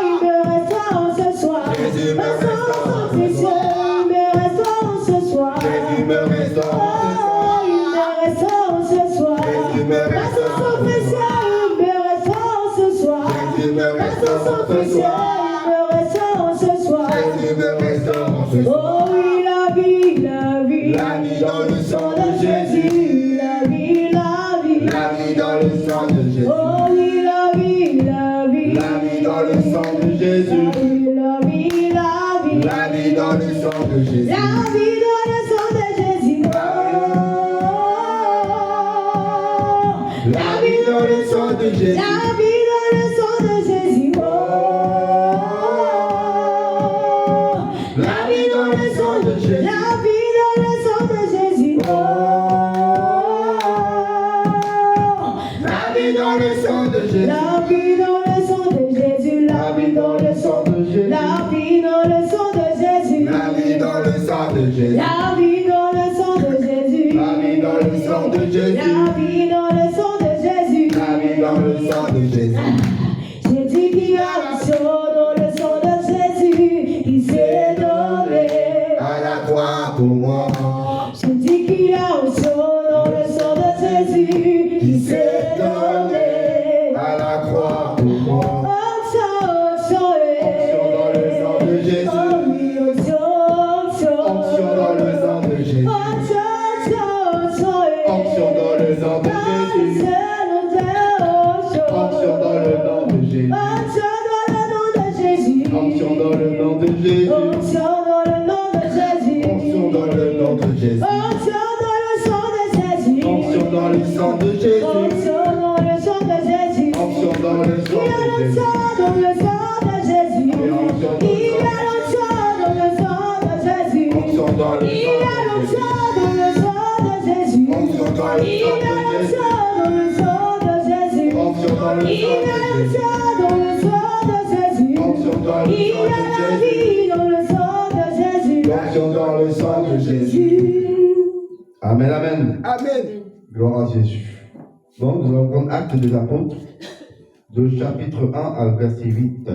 restaure ce soir. Jésus me restaure ce soir. Il me restaure ce soir. Jésus me restaure Oh, il me restaure ce soir. Jésus me Grâce au sang précieux, il me restaure ce soir. Jésus me Grâce au sang restaure ce précieux, soir. il me restaure ce soir. Jésus me restaure ce soir. Oh oui, la vie, la vie. La vie dans le sang de Jésus. La vie, la vie. La vie dans le sang de Jésus. Oh oui, la vie, la vie. La vie dans le sang de Jésus. La vie, la vie. La vie dans le sang de Jésus. La vie dans le sang de Jésus. Oh. La vie dans le sang de Jésus. La vie dans le sang de Jésus. Oh. La vie dans le sang de Jésus. La vie dans le sang de Jésus. Oh. La vie dans le sang de Jésus. La vie dans le sang de Jésus. La vie dans le sang de Jésus. La vie dans le sang de Jésus. La vie dans le sang de Jésus. La vie dans le sang de Jésus. La vie dans le sang de Jésus. La vie dans le sang de Jésus. La vie dans le sang de Jésus. J'ai dit qu'il y a la sang dans le sang de Jésus qui s'est donné. À la croix pour moi. J'ai dit qu'il y a un sang dans le sang de Jésus qui s'est donné. À la croix pour moi. Onction dans le sang de Jésus. Oh oui, onction dans le sang de Jésus. Onction dans le sang de Jésus. Onction dans le nom de Jésus. Onction dans le nom de Jésus. Onction dans le nom de Jésus. Onction dans le nom de Jésus. Onction dans le sang de Jésus. Onction dans le sang de Jésus. Onction dans le sang de Jésus. Onction dans le sang Il y a de Jésus. l'onction dans le sang de Jésus. Il y a l'onction dans le sang de Jésus. Onction dans le Il y a l'onction dans le sang de Jésus. Onction dans le Il y a sang de Jésus. l'onction dans le sang de Jésus. Onction dans le Il y a l'onction dans le sang de Jésus. Onction dans le Il y sang a de la Jésus. vie dans le sang de Jésus. Onction dans le sang de Jésus. Amen, amen. Amen. Gloire à Jésus. Donc, nous allons prendre Actes des Apôtres, de chapitre 1 à verset 8.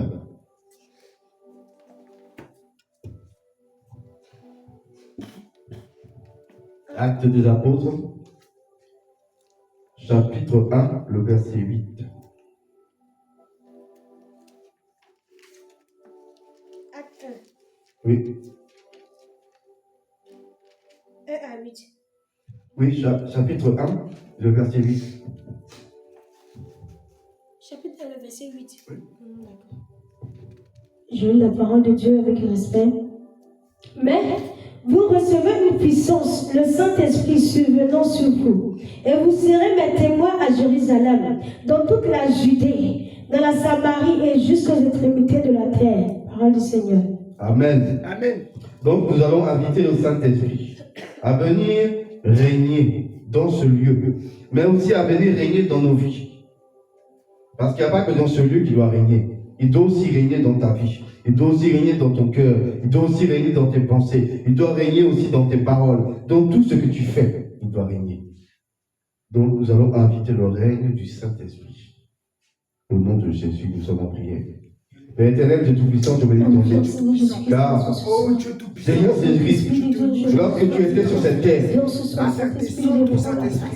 Actes des Apôtres, chapitre 1, le verset 8. Acte Oui, 1 à 8. oui, chapitre 1, le verset 8. Chapitre 1, le verset 8. Oui. D'accord. Je lis la parole de Dieu avec respect. Mais vous recevez une puissance, le Saint-Esprit survenant sur vous, et vous serez mes témoins à Jérusalem, dans toute la Judée, dans la Samarie et jusqu'aux extrémités de la terre. Parole du Seigneur. Amen. Amen. Donc nous allons inviter le Saint-Esprit à venir régner dans ce lieu, mais aussi à venir régner dans nos vies. Parce qu'il n'y a pas que dans ce lieu qu'il doit régner. Il doit aussi régner dans ta vie. Il doit aussi régner dans ton cœur. Il doit aussi régner dans tes pensées. Il doit régner aussi dans tes paroles. Dans tout ce que tu fais, il doit régner. Donc nous allons inviter le règne du Saint-Esprit. Au nom de Jésus, nous sommes en prière. Père éternel, Dieu Tout-Puissant, je bénis ton nom. Car, Oh Dieu tout-puissant. Seigneur Jésus-Christ, lorsque tu étais sur cette terre,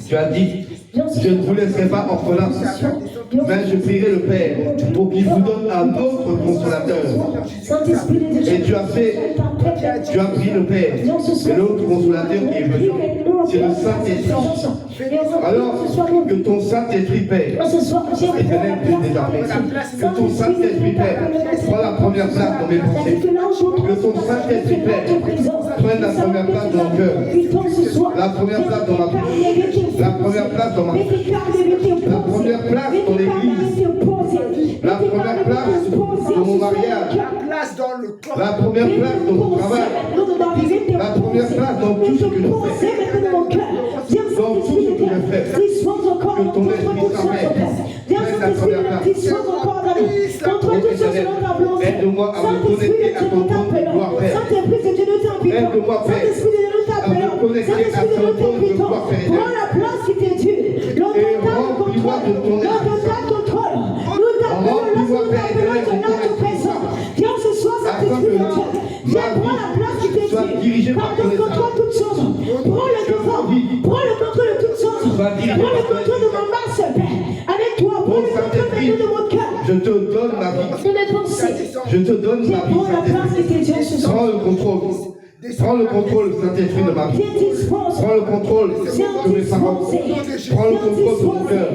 tu as dit, je ne vous laisserai pas orphelins, mais je prierai le Père pour qu'il vous donne un autre consolateur. Et tu as prié le Père, et l'autre consolateur qui est venu, c'est le Saint-Esprit. Alors, que ton Saint-Esprit Père, éternel Dieu des armées, que ton Saint-Esprit Père prenne la première place dans mes pensées, que ton Saint-Esprit Père prenne la première place dans mon cœur, la première place dans ma bouche, la première place dans ma vie, la première place dans l'église, la première place dans mon mariage, la première place dans mon travail, la première place dans tout ce que je fais, dans tout ce que je fais, que ton esprit s'amène, laisse la première place. Aide-moi à me connecter à ton trône de gloire, Père. Aide-moi, Père, à me connecter à ton trône de gloire, Père. Et remplis-moi de ton esprit. Remplis-moi, Père éternel, de ton esprit. Afin que ma vie soit dirigée par ton esprit. Prends le contrôle de toutes choses. Prends le contrôle de ma marche, Père. Avec toi, prends le contrôle de mon cœur. Je te donne ma vie. De mes pensées. Je te donne ma vie, Saint-Esprit. Prends le contrôle. Prends le contrôle, Saint-Esprit, de ma vie. Prends le contrôle de mes paroles. Prends le contrôle de mon cœur.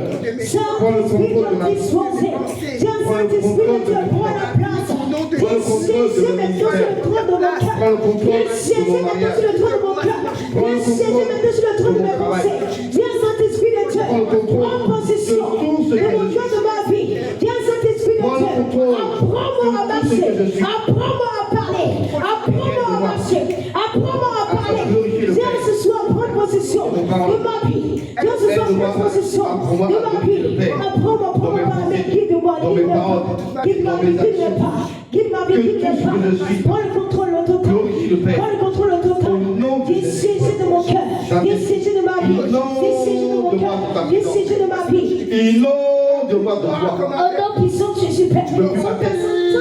Prends le contrôle de ma vie. Prends le contrôle de mon cœur. Prends le contrôle de mon ministère. Prends le contrôle de mon mariage. Prends le contrôle de mon travail. Viens, Saint-Esprit de Dieu. Prends le contrôle Prends possession de tout ce que de mon je Dieu de ma vie. Viens, Saint-Esprit de Prends le Dieu. contrôle Apprends-moi à de tout ce marcher. que je suis. Apprends-moi à parler. Apprends-moi à marcher. Apprends-moi à parler. glorifier le Viens Père. ce soir prendre possession de ma vie. Viens ce soir prendre possession Apprends-moi de à ma glorifier le vie. Père. Apprends-moi à Dans mes parler. pensées, Guide-moi, dans mes guide-moi. paroles, Guide-moi, dans mes guide-moi actions. pas. Guide-moi, Que guide-moi tout ce pas. que je suis Prends le contrôle total. glorifie le Père. Prends le contrôle total. Au nom de Viens Jésus. siéger de mon cœur. Viens siéger de ma vie. Viens siéger de mon cœur. Viens siéger de ma vie. Inonde-moi de toi. Au nom puissant de Jésus, Père. Sans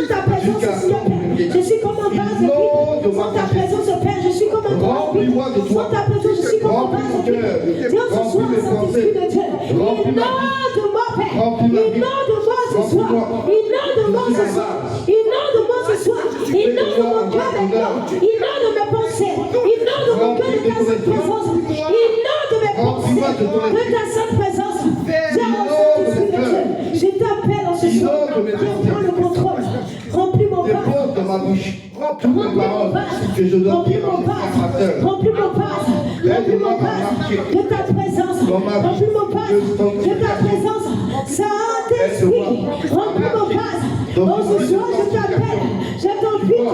ta présence, Seigneur, Père. Je suis comme un vase vide. Sans ta présence, Père, je suis comme un vase vide. Remplis-moi de toi. Sans ta présence, je suis comme un Remplis mon vase vide. cœur. Viens ce soir, Remplis mes Saint-Esprit pensées. de Dieu. Remplis ma vie. Inonde-moi, Père. Remplis ma vie. Inonde-moi ce soir. Remplis-moi. Inonde-moi ce soir. Inonde-moi ce soir. Inonde mon cœur maintenant. Inonde mes pensées. Inonde mon cœur de ta sainte présence. Inonde mes pensées de ta sainte présence. Viens, Saint-Esprit de Dieu. Je t'appelle en ce soir. Viens prends le contrôle. Remplis mon vase. Dépose dans ma bouche toutes mes Remplis mon paroles vase. que je dois Remplis dire mon à mes frères, ma vase. sœur. Remplis mon vase. Remplis mon vase de ta présence. Remplis mon vase de ta présence. Saint-Esprit, remplis mon vase. Oh, ce soir, je t'appelle. Je t'invite.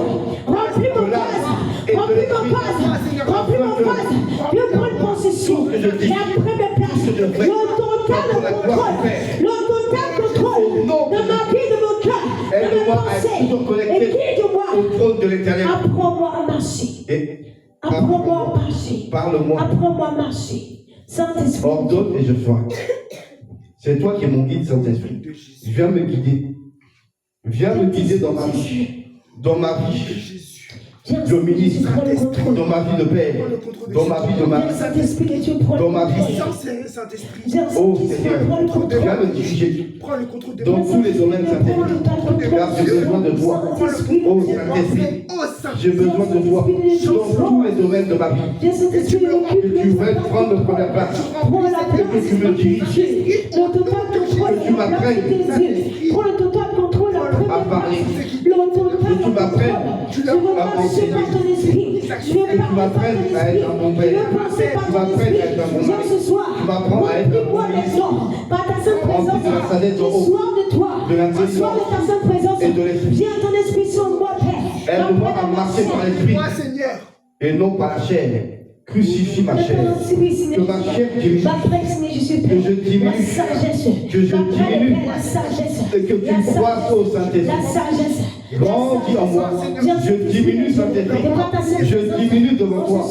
Remplis mon vase. Remplis mon vase. Remplis mon vase. Viens prendre possession. Et après mes places, le total contrôle. Le total contrôle de ma vie, de mon cœur, de mes Aide-moi à être pensées. toujours Et connecté guide-moi. au trône de l'éternel. Apprends-moi à marcher. Et Apprends-moi à marcher. parle-moi, Apprends-moi à marcher. Saint-Esprit. ordonne et je ferai. C'est toi qui es mon guide, Saint-Esprit. Viens me guider. Viens me guider dans ma vie. Dans ma vie de ministre, dans ma vie de père, dans ma vie de mari, dans ma vie. Oh Seigneur, viens me diriger dans tous les domaines, Saint-Esprit. Car j'ai besoin de toi. Oh Saint-Esprit, j'ai besoin de toi dans tous les domaines de ma vie. Que tu veuilles prendre la première place. Et que tu me diriges. Que tu m'apprennes Prends le total contrôle à m'as parlé, Le retourne pas que tu dans ton m'apprennes contrôle. Je veux à marcher penser. par ton esprit. Je veux Et tu parler par m'apprennes ton à esprit. être un bon Je père. veux penser par Tu ton m'apprennes à esprit. être un bon Viens mari. ce soir. Tu m'apprends à être un Remplis-moi bon maintenant par ta sainte Remplis présence. de la sagesse en haut, Sois de toi. de l'intelligence Sois de ta sainte présence. et de l'esprit. Viens ton esprit sur moi, Père. Aide-moi à marcher par l'esprit Moi, Seigneur. et non par la chair. Crucifie ma chair. Que ma chair diminue. Que je diminue. La sagesse. Que je diminue. La sagesse. Et que tu croisses au Saint-Esprit. La sagesse. Grandis en moi. Je diminue, Saint-Esprit. Je diminue devant toi.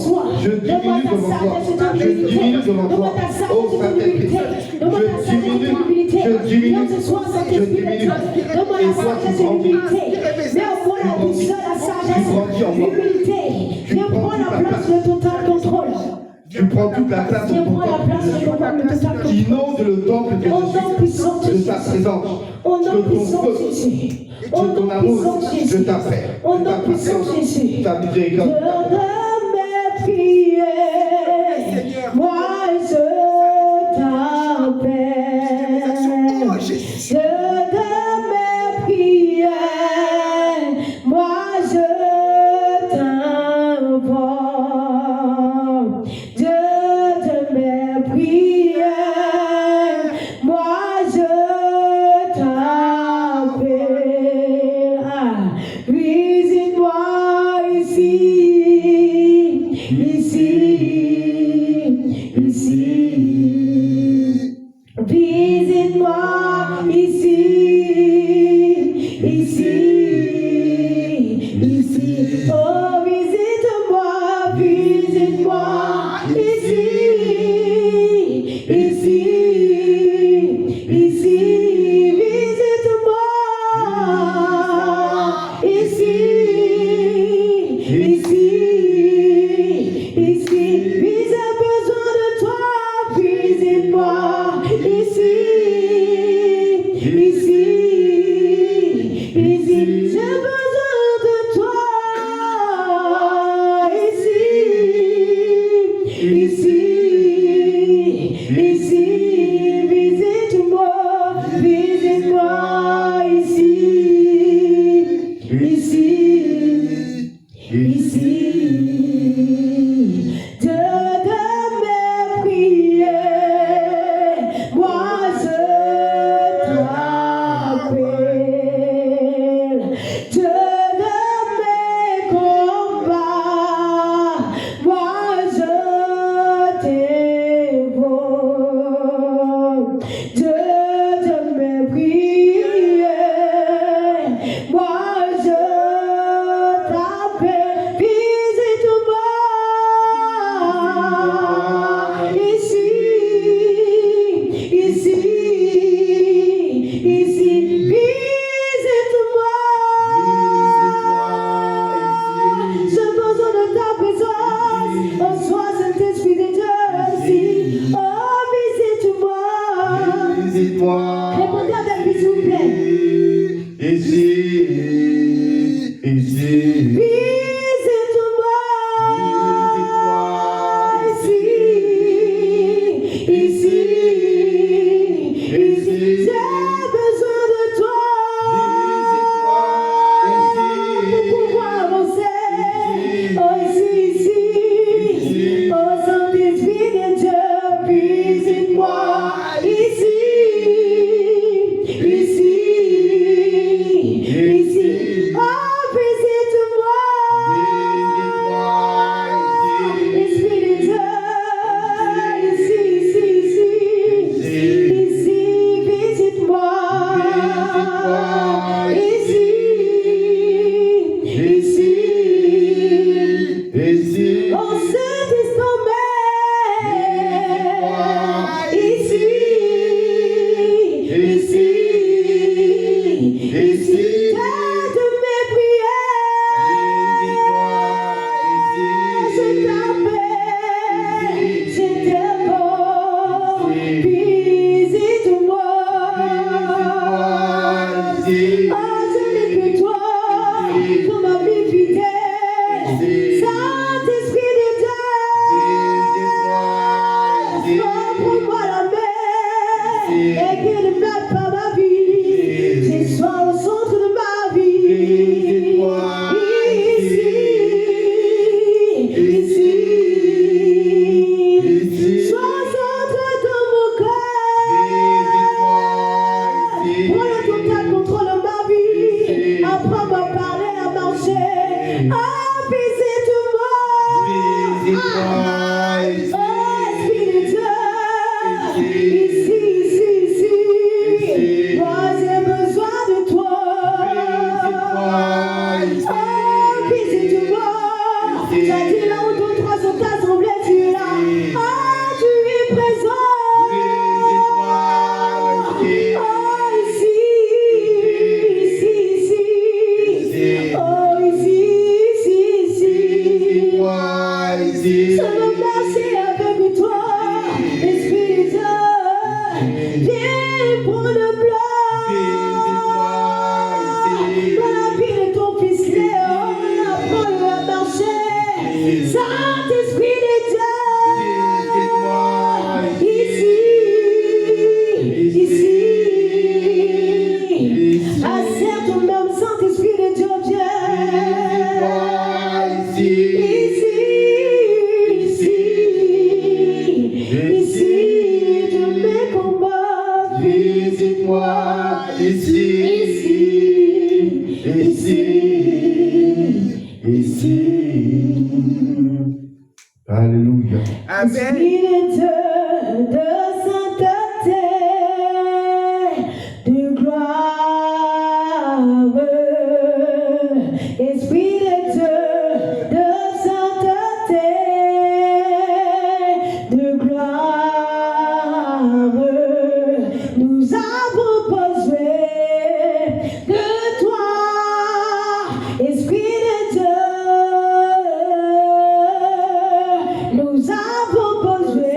Je diminue devant toi. Je diminue devant toi. Oh Saint-Esprit. Je diminue. Je diminue. Je diminue. Et toi, tu grandis. Mais au moins la douceur, la sagesse, l'humilité. Viens prendre la place de total contrôle. Tu prends toute la place de Viens ton prendre la place de temple. total contrôle. Inonde le temple de Au nom puissant de Jésus, de ta Jésus. présence, Au nom de ton puissant de feu, Jésus. de Au ton nom amour, puissant de de Jésus. ta paix, Au de ta nom puissant de patience, Jésus. de ta Je miséricorde. mes prières, moi je t'appelle. Oh, Jésus. Je mes prières, moi je t'invoque. De mes prières, moi je t'appelle. Visite-moi ici, ici. Visite-moi ici, ici. Oh, visite-moi ici, ici. Visite-moi ici. J'ai besoin de toi, visite-moi ici. J'ai besoin de toi ici. Visite-moi ici. De mes prières, moi je t'appelle. De mes combats, moi je t'évoque. De mes prières, moi je t'appelle. Visite-moi ici. Visite-moi. J'ai besoin de ta présence. Oh, sois Saint-Esprit de Dieu ici. Oh, visite-moi. Visite-moi. Répondez avec lui, s'il vous plaît. Ici. Visite-moi ici. J'ai besoin de toi pour pouvoir avancer. Oh, ici. Oh, Saint-Esprit de Dieu, visite-moi ici. Oh, visite-moi. Esprit de Dieu, ici, visite-moi. Ici. Oh, Saint-Esprit, ici. De mes prières, je t'appelle, je t'invoque. Visite-moi. Oh, je n'ai que toi pour ma vie fidèle. Saint-Esprit de Dieu, Visite-moi. Visite-moi ici. Oh, Esprit de Dieu. Ici. Moi, j'ai besoin de toi. Visite-moi ici. Oh, visite-moi. Ici. T'as dit là où deux, trois sont assemblés, tu es là. Ici. Oh, tu es présent. Visite-moi ici. Oh, ici. Oh, ici. Visite-moi ici. Seulement marcher avec toi. Esprit de Dieu. Viens prendre le place. Visite-moi ici. Dans la vie de ton fils Léo, apprends-le à marcher. Saint-Esprit de Dieu. Visite-moi Ici. Assère ton homme, Saint-Esprit de Dieu, viens. Ici, de mes combats. Visite-moi ici. Alléluia. Amen. Esprit de Dieu, de sainteté, de gloire. Esprit de Dieu, de sainteté, de gloire. Nous avons besoin de toi, Esprit de Dieu. Nous avons besoin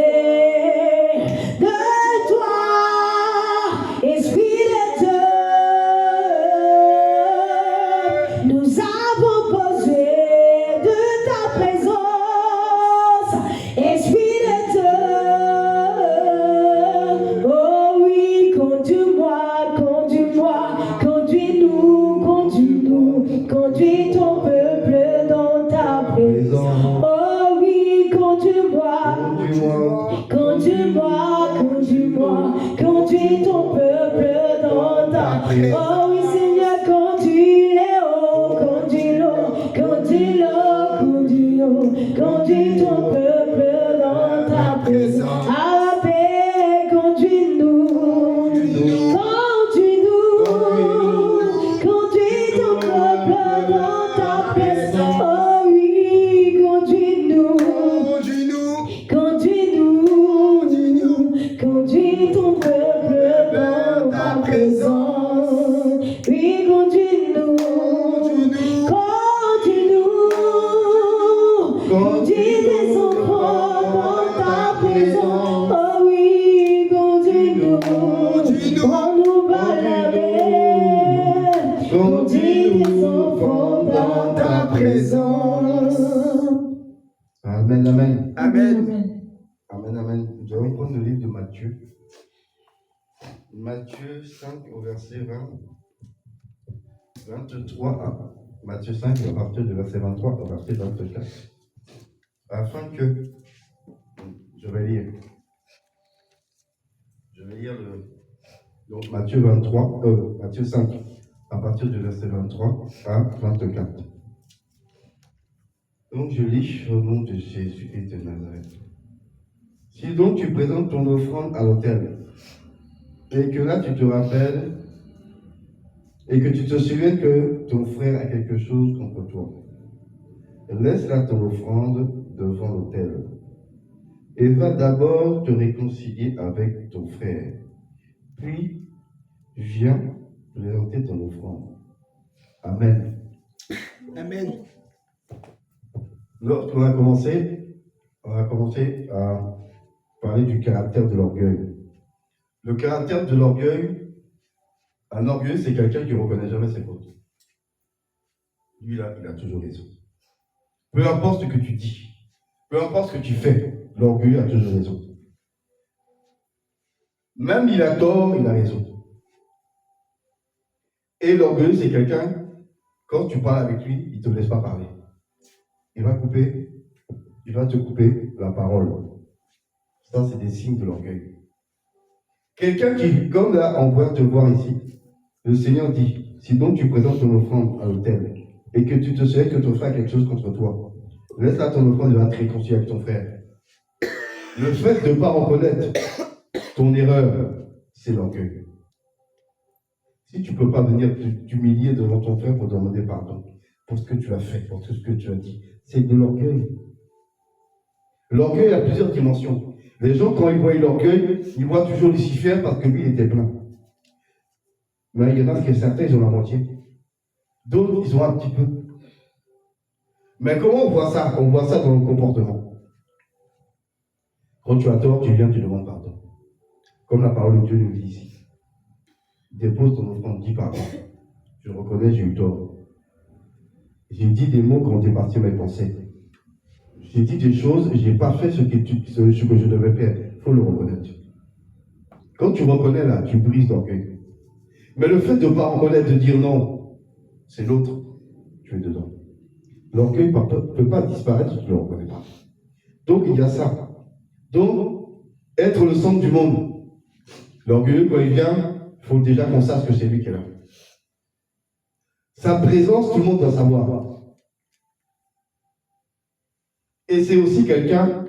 de toi, Esprit de Dieu. Nous avons besoin de ta présence, Esprit de Dieu. Oh oui, conduis-moi, conduis-nous, conduis ton peuple dans ta présence. Oh oui, conduis-moi, conduis ton peuple dans ta présence. Oh oui, Seigneur, conduis ton peuple dans ta présence. À la paix, conduis-nous, conduis ton peuple dans ta présence. Oh oui, conduis-nous, conduis ton peuple dans ta présence. Oui, conduis-nous, conduis tes enfants dans ta présence. Oh oui, conduis-nous, prends-nous par la main. Conduis tes enfants dans ta présence. Amen, amen. Amen. Amen, amen. Nous allons prendre le livre de Matthieu. Matthieu 5 au verset 23. Matthieu 5 à partir du verset 23 au verset 24. Afin que... Je vais lire donc Matthieu 5 à partir du verset 23 à 24. Donc je lis au nom de Jésus et de Nazareth. Si donc tu présentes ton offrande à l'autel, et que là tu te rappelles, et que tu te souviennes que ton frère a quelque chose contre toi, laisse là ton offrande devant l'autel, et va d'abord te réconcilier avec ton frère, puis viens présenter ton offrande. Amen. Amen. Lorsqu'on a commencé à parler du caractère de l'orgueil. Le caractère de l'orgueil, un orgueilleux, c'est quelqu'un qui ne reconnaît jamais ses fautes. Lui, là, il a toujours raison. Peu importe ce que tu dis, peu importe ce que tu fais, l'orgueilleux a toujours raison. Même il a tort, il a raison. Et l'orgueilleux, c'est quelqu'un, quand tu parles avec lui, il ne te laisse pas parler. Il va te couper la parole. Ça, c'est des signes de l'orgueil. Quelqu'un qui, comme là, on va te voir ici, le Seigneur dit, si donc tu présentes ton offrande à l'autel, et que tu te souviens que ton frère a quelque chose contre toi. Laisse là ton offrande, il va te réconcilier avec ton frère. Le fait de ne pas reconnaître ton erreur, c'est l'orgueil. Si tu ne peux pas venir t'humilier devant ton frère pour demander pardon pour ce que tu as fait, pour tout ce que tu as dit, c'est de l'orgueil. L'orgueil a plusieurs dimensions. Les gens, quand ils voient l'orgueil, ils voient toujours Lucifer parce que lui, il était plein. Mais il y en a qui, certains, ils ont la moitié. D'autres, ils ont un petit peu. Mais comment on voit ça? On voit ça dans le comportement. Quand tu as tort, tu viens, tu demandes pardon. Comme la parole de Dieu nous dit ici. Dépose ton offrande, dis pardon. Je reconnais, j'ai eu tort. J'ai dit des mots qui ont dépassé mes pensées. J'ai dit des choses, je n'ai pas fait ce que je devais faire. Il faut le reconnaître. Quand tu reconnais là, tu brises l'orgueil. Mais le fait de ne pas reconnaître, de dire non, c'est l'autre, tu es dedans. L'orgueil ne peut pas disparaître si tu ne le reconnais pas. Donc il y a ça. Donc, être le centre du monde. L'orgueilleux, quand il vient, il faut déjà qu'on sache que c'est lui qui est là. Sa présence, tout le monde doit savoir. Et c'est aussi quelqu'un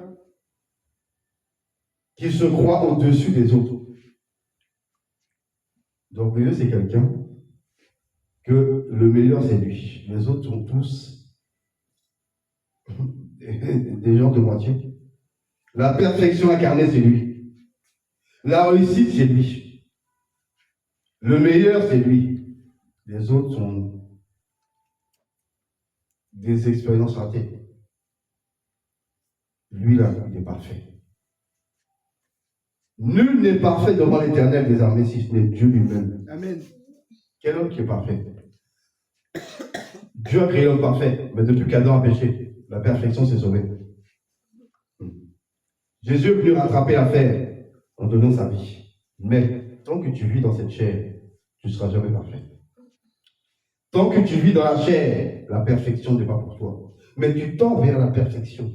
qui se croit au-dessus des autres. L'orgueilleux, c'est quelqu'un que le meilleur, c'est lui. Les autres sont tous des gens de moitié. La perfection incarnée, c'est lui. La réussite, c'est lui. Le meilleur, c'est lui. Les autres sont des expériences ratées. Lui, là, il est parfait. Nul n'est parfait devant l'Éternel des armées, si ce n'est Dieu lui-même. Amen. Quel homme qui est parfait? Dieu a créé l'homme parfait, mais depuis qu'Adam a péché, la perfection s'est sauvée. Jésus est venu rattraper l'affaire en donnant sa vie. Mais tant que tu vis dans cette chair, tu ne seras jamais parfait. Tant que tu vis dans la chair, la perfection n'est pas pour toi. Mais tu tends vers la perfection.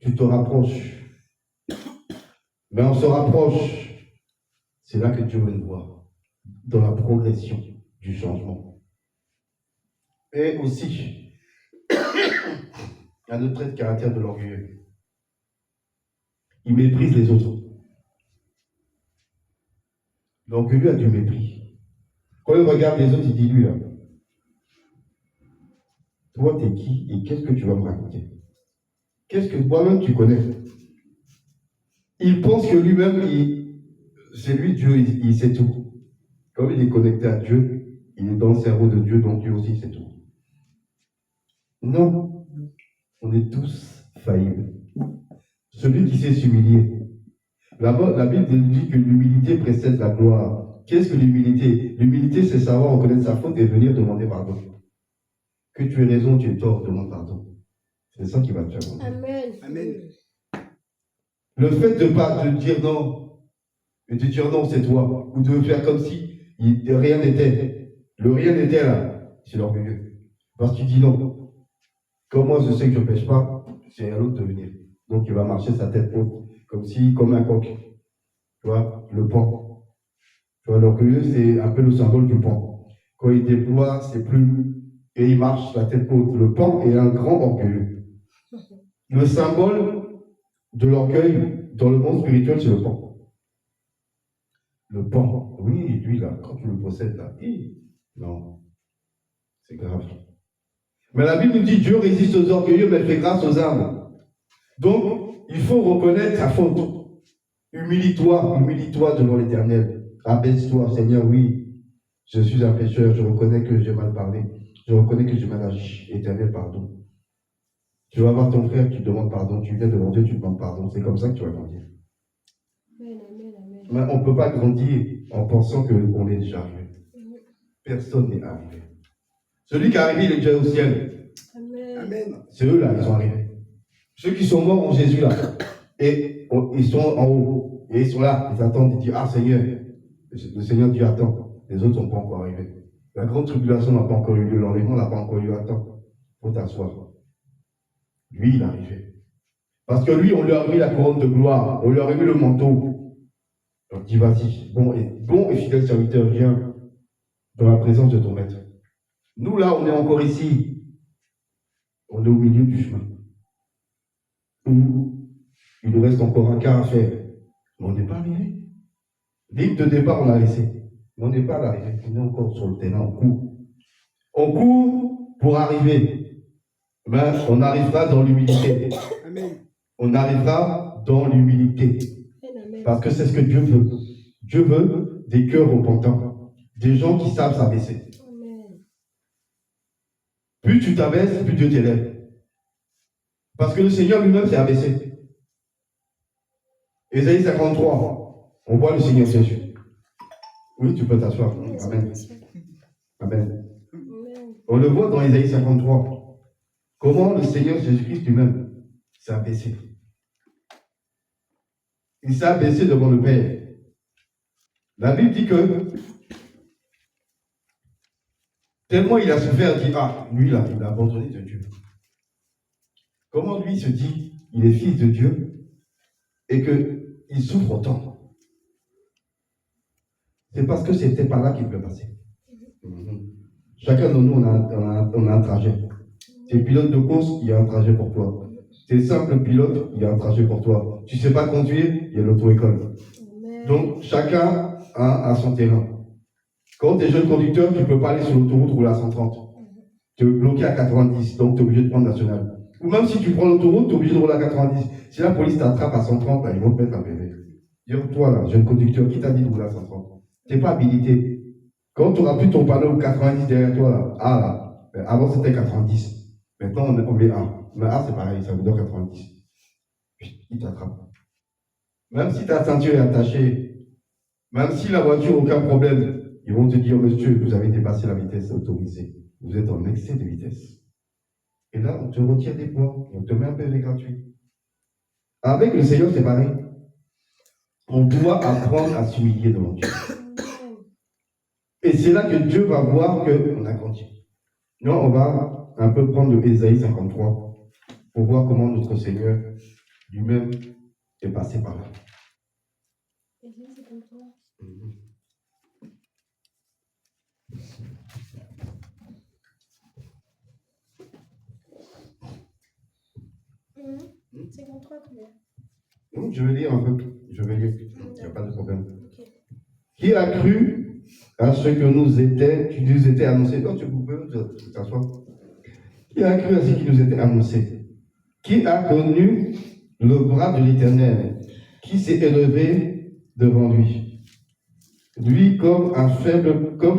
Tu te rapproches. Mais on se rapproche. C'est là que Dieu veut nous voir. Dans la progression du changement. Et aussi, un autre trait de caractère de l'orgueilleux. Il méprise les autres. L'orgueilleux a du mépris. Quand il regarde les autres, il dit lui là. Toi, t'es qui et qu'est-ce que tu vas me raconter? Qu'est-ce que toi-même tu connais? Il pense que lui-même, c'est lui Dieu, il sait tout. Comme il est connecté à Dieu, il est dans le cerveau de Dieu, donc lui aussi sait tout. Non, on est tous faillibles. Celui qui sait s'humilier. La Bible dit que l'humilité précède la gloire. Qu'est-ce que l'humilité? L'humilité, c'est savoir reconnaître sa faute et venir demander pardon. Que tu aies raison, tu es tort, demande pardon. C'est ça qui va te faire grandir. Amen. Amen. Le fait de ne pas te dire non, et de dire non, c'est toi, ou de faire comme si rien n'était. Le rien n'était là, c'est l'orgueilleux. Parce que tu dis non. Comme moi, je sais que je ne pêche pas, c'est à l'autre de venir. Donc, il va marcher sa tête haute, comme un coq. Tu vois, le pan. Tu vois, l'orgueilleux, c'est un peu le symbole du pan. Quand il déploie ses plumes et il marche la tête haute, le pan est un grand orgueilleux. Le symbole de l'orgueil dans le monde spirituel, c'est le pan. Le pan, oui, lui là, quand tu le possèdes là, non, c'est grave. Mais la Bible nous dit Dieu résiste aux orgueilleux, mais fait grâce aux humbles. Donc, il faut reconnaître sa faute. Humilie-toi devant l'Éternel. Abaisse-toi, Seigneur, oui, je suis un pécheur, je reconnais que j'ai mal parlé, je reconnais que j'ai mal agi. Éternel, pardon. Tu vas voir ton frère, tu demandes pardon, tu viens devant Dieu, tu demandes pardon. C'est comme ça que tu vas grandir. Amen, amen, amen. Mais on ne peut pas grandir en pensant qu'on est déjà arrivé. Personne n'est arrivé. Celui qui est arrivé, il est déjà au ciel. Amen. Amen. C'est eux là, ils sont arrivés. Ceux qui sont morts en Jésus là. Et ils sont en haut. Et ils sont là, ils attendent, ils disent, ah Seigneur, le Seigneur Dieu attend. Les autres ne sont pas encore arrivés. La grande tribulation n'a pas encore eu lieu, l'enlèvement n'a pas encore eu lieu. Attends, il faut t'asseoir. Lui, il est arrivé. Parce que lui, on lui a remis la couronne de gloire, on lui a remis le manteau. Donc, dis vas-y, bon et fidèle serviteur, viens dans la présence de ton maître. Nous, là, on est encore ici. On est au milieu du chemin. Où il nous reste encore un quart à faire. Mais on n'est pas arrivé. Ligne de départ, on a laissé. Mais on n'est pas arrivé. On est encore sur le terrain, on court. On court pour arriver. Mais on arrivera dans l'humilité. Amen. On arrivera dans l'humilité. Parce que c'est ce que Dieu veut. Dieu veut des cœurs repentants. Des gens qui savent s'abaisser. Plus tu t'abaisses, plus Dieu t'élève. Parce que le Seigneur lui-même s'est abaissé. Ésaïe 53, on voit le Seigneur Jésus. Oui, tu peux t'asseoir. Amen. Amen. On le voit dans Ésaïe 53. Comment le Seigneur Jésus-Christ lui-même s'est abaissé. Il s'est abaissé devant le Père. La Bible dit que tellement il a souffert, il dit, ah, lui là, il a abandonné de Dieu. Comment lui se dit, il est fils de Dieu et qu'il souffre autant? C'est parce que c'était par là qu'il peut passer. Chacun de nous, on a un trajet. Tu es pilote de course, il y a un trajet pour toi. Tu es simple pilote, il y a un trajet pour toi. Tu ne sais pas conduire, il y a l'auto-école. Donc, chacun a son terrain. Quand tu es jeune conducteur, tu ne peux pas aller sur l'autoroute rouler à 130. Tu es bloqué à 90, donc tu es obligé de prendre national. Ou même si tu prends l'autoroute, tu es obligé de rouler à 90. Si la police t'attrape à 130, là, ils vont te mettre un bébé. Dis-toi, toi, là, jeune conducteur, qui t'a dit de rouler à 130? Tu n'es pas habilité. Quand tu n'auras plus ton panneau 90 derrière toi, là, A, là, avant c'était 90. Maintenant, on met A. Mais A, c'est pareil, ça vous donne 90. Il t'attrape. Même si ta ceinture est attachée, même si la voiture n'a aucun problème, ils vont te dire, monsieur, vous avez dépassé la vitesse autorisée. Vous êtes en excès de vitesse. Et là, on te retire des points, on te met un PV gratuit. Avec le Seigneur, c'est pareil. On doit apprendre à s'humilier devant Dieu. Et c'est là que Dieu va voir qu'on a grandi. Non, on va un peu prendre le Ésaïe 53 pour voir comment notre Seigneur lui-même est passé par là. Ésaïe 53. Mmh. 53 combien? Je vais lire un peu. Je vais lire. Il n'y a pas de problème. Ok. Qui a cru à ce que qui nous était annoncé? Non, tu peux t'asseoir. Qui a cru à ce qui nous était annoncé? Qui a connu le bras de l'Éternel? Qui s'est élevé devant lui? Lui comme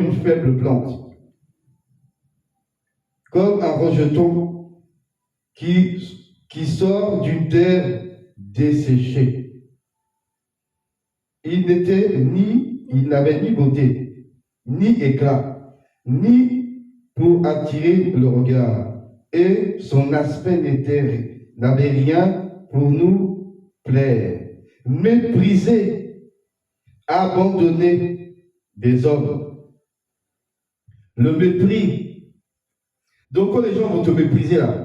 une faible plante, comme un rejeton qui sort d'une terre desséchée. Il n'avait ni beauté, ni éclat, ni pour attirer le regard, et son aspect n'avait rien pour nous plaire. Méprisé, abandonné des hommes. Le mépris. Donc quand les gens vont te mépriser là,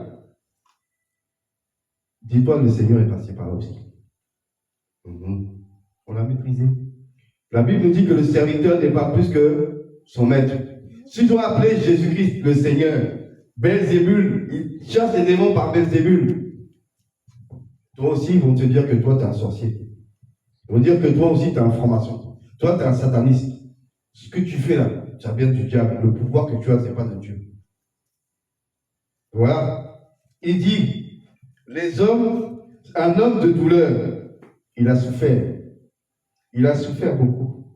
dis-toi, le Seigneur est passé par là aussi. On l'a méprisé. La Bible nous dit que le serviteur n'est pas plus que son maître. Si tu dois appeler Jésus-Christ le Seigneur, Belzébul, il chasse les démons par Belzébul. Toi aussi, ils vont te dire que toi, tu es un sorcier. Ils vont dire que toi aussi, tu as un franc-maçon. Toi, tu es un sataniste. Ce que tu fais là, ça vient du diable. Le pouvoir que tu as, ce n'est pas de Dieu. Voilà. Il dit, un homme de douleur, il a souffert. Il a souffert beaucoup.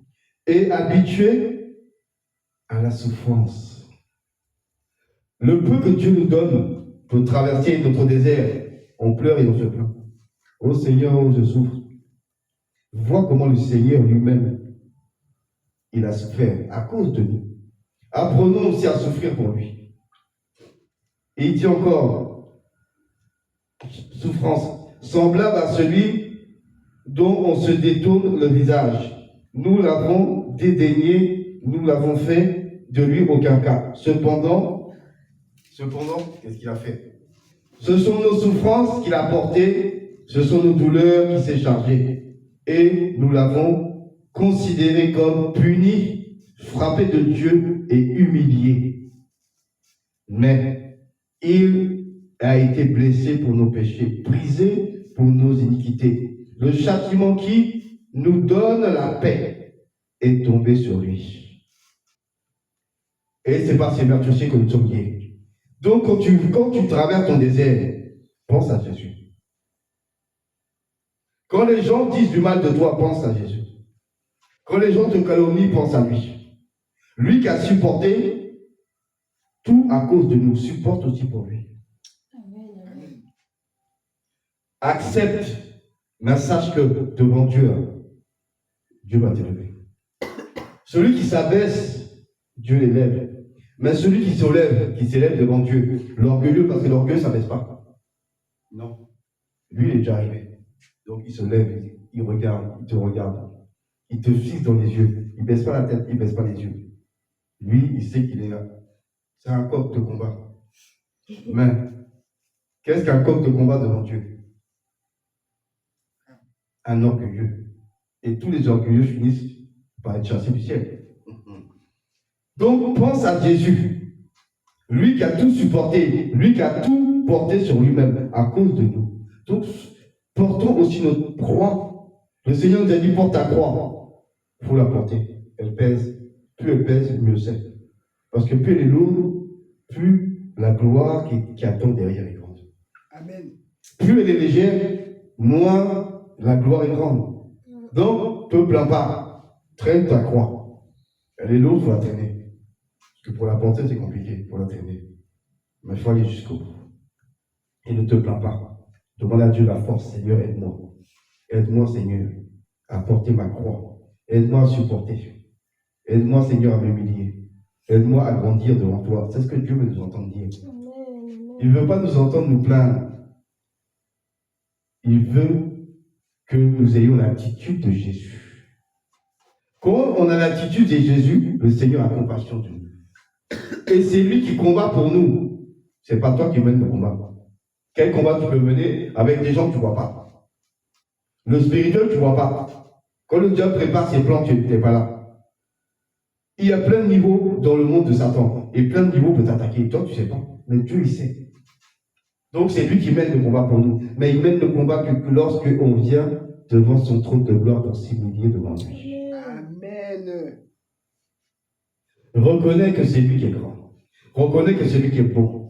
Et habitué à la souffrance. Le peu que Dieu nous donne pour traverser notre désert, on pleure et on se plaint. Oh Seigneur, oh, je souffre. Vois comment le Seigneur lui-même, il a souffert à cause de nous. Apprenons aussi à souffrir pour lui. Et il dit encore, souffrance semblable à celui dont on se détourne le visage. Nous l'avons dédaigné, nous l'avons fait de lui aucun cas. Cependant, qu'est-ce qu'il a fait? Ce sont nos souffrances qu'il a portées, ce sont nos douleurs qui s'est chargées. Et nous l'avons considéré comme puni, frappé de Dieu et humilié. Mais il a été blessé pour nos péchés, brisé pour nos iniquités. Le châtiment qui nous donne la paix est tombé sur lui. Et c'est par ces meurtrissures que nous sommes guéris. Donc quand tu traverses ton désert, pense à Jésus. Quand les gens disent du mal de toi, pense à Jésus. Quand les gens te calomnient, pense à lui. Lui qui a supporté tout à cause de nous, supporte aussi pour lui. Amen. Accepte, mais sache que devant Dieu, Dieu va t'élever. Celui qui s'abaisse, Dieu l'élève. Mais celui qui s'élève devant Dieu, l'orgueilleux, parce que l'orgueil ne s'abaisse pas. Non. Lui, il est déjà arrivé. Donc il se lève, il regarde, il te regarde. Il te fixe dans les yeux. Il ne baisse pas la tête, il ne baisse pas les yeux. Lui, il sait qu'il est là. C'est un coq de combat. Mais, qu'est-ce qu'un coq de combat devant Dieu? Un orgueilleux. Et tous les orgueilleux finissent par être chassés du ciel. Donc, pense à Jésus. Lui qui a tout supporté, lui qui a tout porté sur lui-même à cause de nous. Donc, portons aussi notre croix. Le Seigneur nous a dit, porte ta croix. Il faut la porter. Elle pèse. Plus elle pèse, mieux c'est. Parce que plus elle est lourde, plus la gloire qui attend derrière est grande. Amen. Plus elle est légère, moins la gloire est grande. Donc, ne te plains pas. Traîne ta croix. Elle est lourde, il faut la traîner. Parce que pour la porter, c'est compliqué, pour la traîner. Mais il faut aller jusqu'au bout. Et ne te plains pas. Demande à Dieu la force. Seigneur, aide-moi. Aide-moi, Seigneur, à porter ma croix. Aide-moi à supporter. Aide-moi, Seigneur, à m'humilier. Aide-moi à grandir devant toi. C'est ce que Dieu veut nous entendre dire. Il ne veut pas nous entendre nous plaindre. Il veut que nous ayons l'attitude de Jésus. Quand on a l'attitude de Jésus, le Seigneur a compassion de nous. Et c'est lui qui combat pour nous. Ce n'est pas toi qui mènes le combat. Quel combat tu peux mener avec des gens que tu ne vois pas? Le spirituel, tu ne vois pas. Quand le diable prépare ses plans, tu n'es pas là. Il y a plein de niveaux dans le monde de Satan. Et plein de niveaux pour t'attaquer. Toi, tu ne sais pas. Mais Dieu, il sait. Donc, c'est lui qui mène le combat pour nous. Mais il mène le combat que lorsque on vient devant son trône de gloire pour s'humilier devant lui. Amen. Reconnais que c'est lui qui est grand. Reconnais que c'est lui qui est bon.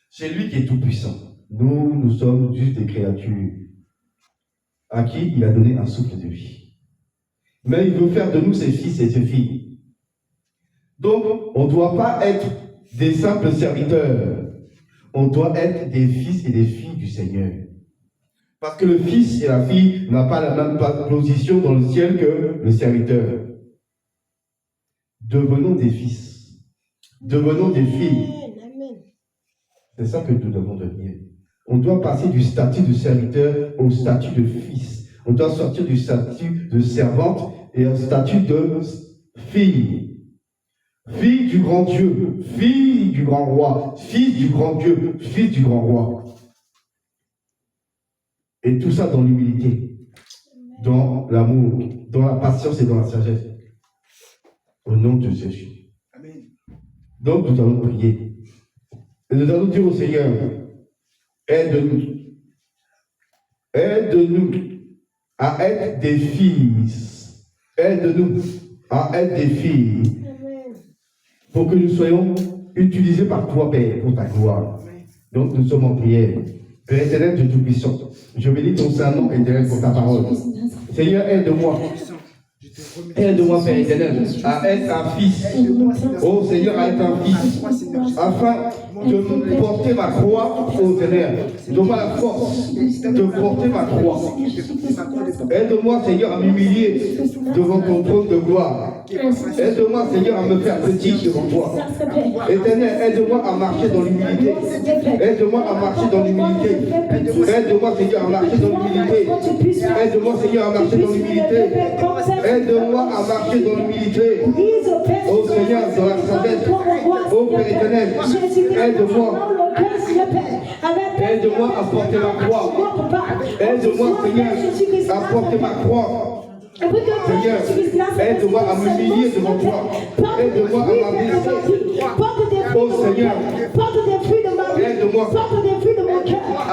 C'est lui qui est tout puissant. Nous sommes juste des créatures à qui il a donné un souffle de vie. Mais il veut faire de nous ses fils et ses filles. Donc, on ne doit pas être des simples serviteurs. On doit être des fils et des filles du Seigneur. Parce que le fils et la fille n'ont pas la même position dans le ciel que le serviteur. Devenons des fils. Devenons des filles. C'est ça que nous devons devenir. On doit passer du statut de serviteur au statut de fils. On doit sortir du statut de servante et au statut de fille. Fille du grand Dieu, fille du grand roi, fils du grand Dieu, fils du grand roi. Et tout ça dans l'humilité, dans l'amour, dans la patience et dans la sagesse. Au nom de Jésus. Amen. Donc nous allons prier. Et nous allons dire au Seigneur, aide-nous. Aide-nous à être des fils. Aide-nous à être des filles. Pour que nous soyons utilisés par toi, Père, pour ta gloire. Donc nous sommes en prière. Père éternel de Tout-Puissant, je bénis ton Saint-Nom éternel pour ta parole. Seigneur, aide-moi. Aide-moi, Père éternel, à être un fils. Oh Seigneur, à être un fils. Afin de porter ma croix au ténèbres. Donne-moi la force de porter ma croix. Aide-moi, Seigneur, à m'humilier devant ton trône de gloire. Aide-moi, Seigneur, à me faire petit devant toi. Éternel, aide-moi à marcher dans l'humilité. Aide-moi à marcher dans l'humilité. Aide-moi, Seigneur, à marcher dans l'humilité. Aide-moi, Seigneur, à marcher dans l'humilité. Aide-moi à marcher dans l'humilité. Oh Seigneur, dans la sagesse. Oh Père éternel, aide-moi. Aide-moi à porter ma croix. Aide-moi, Seigneur, à porter ma croix. Seigneur, aide-moi à m'humilier devant toi. Aide-moi à m'abaisser. Oh Seigneur, aide-moi.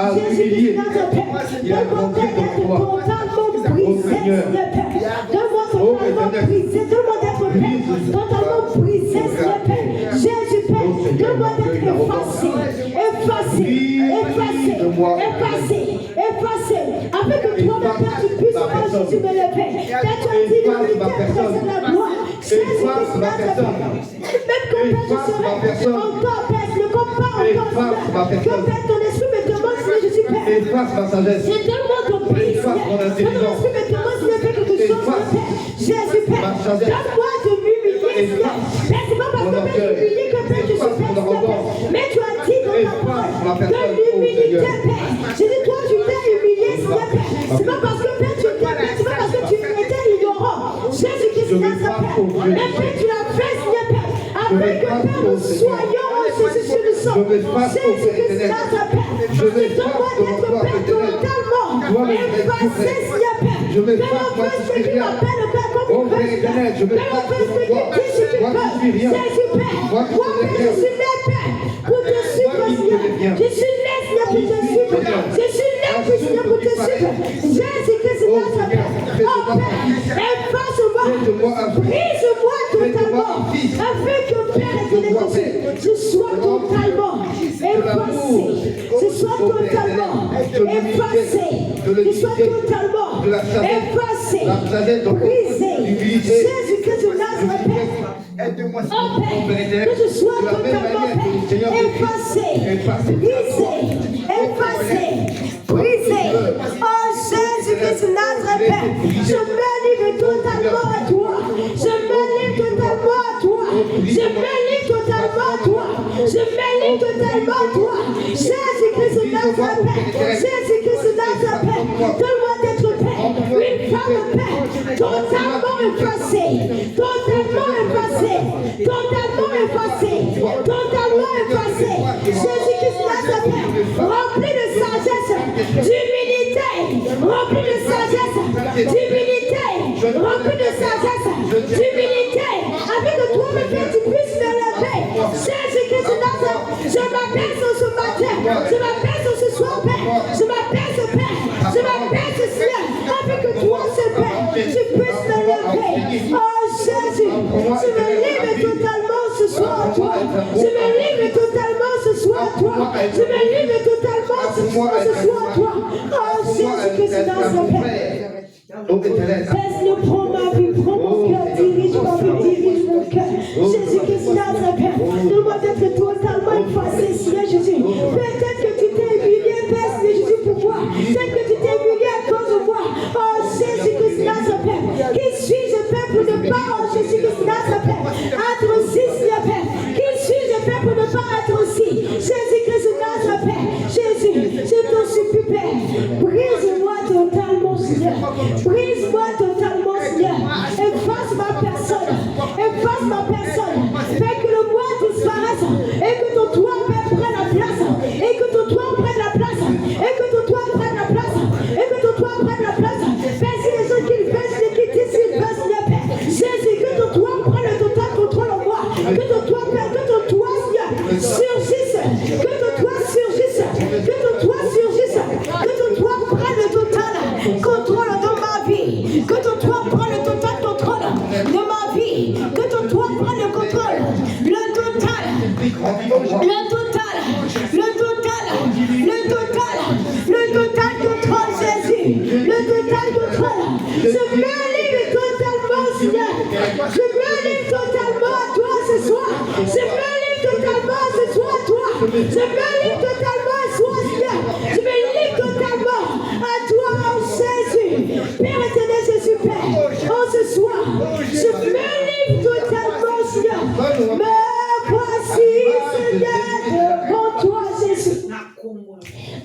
à Jésus-Christ humilier. Nazareth, Il a donne-moi compris d'être comme toi. totalement Oh brisé, Seigneur. Seigneur Père. Donne-moi Oh totalement Éternel. brisé, donne-moi d'être Brise. totalement brisé, Seigneur Père. Jésus Père, Oh Seigneur, donne-moi d'être effacé, effacé, effacé, Brise-moi. effacé, effacé, afin que toi, mon Père, tu puisses, oh Jésus, me lever. Père, tu as dit, l'humilité précède la gloire. Jésus-Christ Nazareth, même quand Père, je serai encore, Père, je ne compte pas encore, Seigneur. Que Père, ton esprit me demande, Seigneur Jésus, Père. Efface ma sagesse. C'est tellement ton pays, Seigneur. Que ton esprit me demande, Seigneur, fais quelque chose, mon Père. Jésus, Père, donne-moi de m'humilier, Seigneur. Père, c'est pas parce que Père, je m'humilie que Père, je suis Père, Seigneur, Père. Mais tu as dit dans ta parole de l'humilité, Père. J'ai dit, toi, tu t'es humilié, Seigneur, Père. C'est pas parce que Père, tu t'es, c'est pas parce que tu étais ignorant. Jésus-Christ, Père. Mais Père, tu l'as fait, Seigneur, Père. Afin que, Père, nous soyons Jésus sur le sang. Jésus-Christ, Père. Donne-moi d'être, Père, totalement effacé, Seigneur, Père. Que l'on fasse ce qui m'appelle, Père, comme il veut, Seigneur. Que l'on fasse ce qui dit, si tu peux. Jésus, Père. Moi, Père, je suis né, Père, pour te suivre, Seigneur. Je suis né, Seigneur, pour te suivre. Je suis né, Seigneur, pour te suivre. Jésus-Christ, Père. Oh, Père, efface-moi. Brise-moi totalement. Afin que, Père, je sois totalement effacé. Je sois totalement effacé. Je sois totalement effacé. Brisé. Jésus-Christ de Nazareth. Aide-moi, Oh Père, que je sois totalement effacé, brisé, effacé, brisé. Oh Jésus-Christ de Nazareth, je me livre totalement à toi. Je me livre totalement à toi. Je me livre totalement à toi. Je me livre totalement à toi. Jésus-Christ de Nazareth, Jésus-Christ de Nazareth, donne-moi d'être Père, une femme Père, totalement effacée, totalement effacée, totalement effacée, totalement effacée. Jésus-Christ Nazareth, rempli de sagesse, d'humilité, rempli de sagesse, d'humilité, rempli de sagesse, d'humilité, avec que toi, mon Père, tu puisses me lever. Jésus-Christ Nazareth, je m'abaisse ce matin, je m'abaisse ce soir, Père, je m'abaisse, Père, je m'abaisse, Seigneur, avec que toi, ce Père, tu puisses me lever. Oh Jésus, je me livre totalement ce soir à toi. Je me livre totalement ce soir à toi. Je me livre totalement ce soir à toi. Oh Jésus-Christ Nazareth. Père, Seigneur, prends ma vie, prends mon cœur, dirige ma vie, dirige mon cœur. Jésus-Christ Nazareth, donne-moi d'être totalement effacé, Seigneur Jésus. Peut-être que tu t'es humilié, Père, Seigneur Jésus, pour moi. Peut-être que tu t'es humilié à cause de moi. Oh Jésus-Christ Nazareth, qui suis-je, Père, pour ne pas, oh Jésus-Christ Nazareth, être aussi, Seigneur Père. Qui suis-je, Père, pour ne pas être aussi. Jésus-Christ Nazareth, Jésus, je t'en supplie, Père. Brise-moi totalement, Seigneur. Brise-moi totalement, Seigneur. Efface ma personne. Efface ma personne. Fais que le moi disparaisse. Et que ton toit, Père, prenne la place. Et que ton toit prenne la place. Et que ton toit prenne la place. Et que ton toit prenne la place. Fais si les gens qui le font, c'est qui disent qu'ils le font, Seigneur Père. Jésus, que ton toit prenne le total contrôle en moi. Que ton toit, Père, que ton toit, Seigneur, surgisse. Que ton toit surgisse. Que ton toit surgisse. Que ton toit prenne le total contrôle de ma vie. Que ton toit prenne le total contrôle de ma vie. Que ton toit prenne le contrôle. Le total. Le total. Le total. Le total. Le total contrôle, Jésus. Le total contrôle. Je me livre totalement, Seigneur. Je me livre totalement à toi ce soir. Je me livre totalement ce soir à toi. Je me livre totalement à toi, Seigneur. Je me livre totalement à toi, oh Jésus. Père éternel, Jésus, Père. Oh, ce soir, je me livre totalement, Seigneur. Me voici, Seigneur, devant toi, Jésus.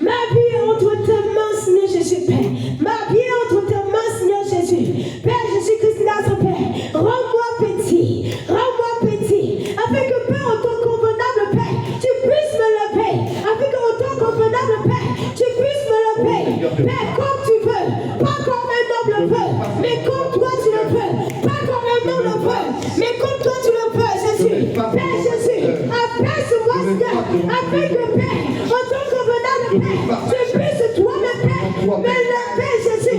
Ma vie est entre tes mains, Seigneur Jésus, Père. Ma vie est entre tes mains, Seigneur Jésus. Père Jésus-Christ, notre Père, rends-moi petit, afin que, Père, en tant convenable, Père, tu puisses me lever, afin que, en tant convenable, Père, tu puisses me lever, Père, comme tu veux, pas comme un homme le veut, mais comme toi tu le veux, pas comme un homme le veut, mais comme toi tu le veux, Jésus. Père Jésus, abaisse-moi, Seigneur, afin que, Père, en tant convenable, paix. Je puisse toi ma paix. Mais la paix, Jésus.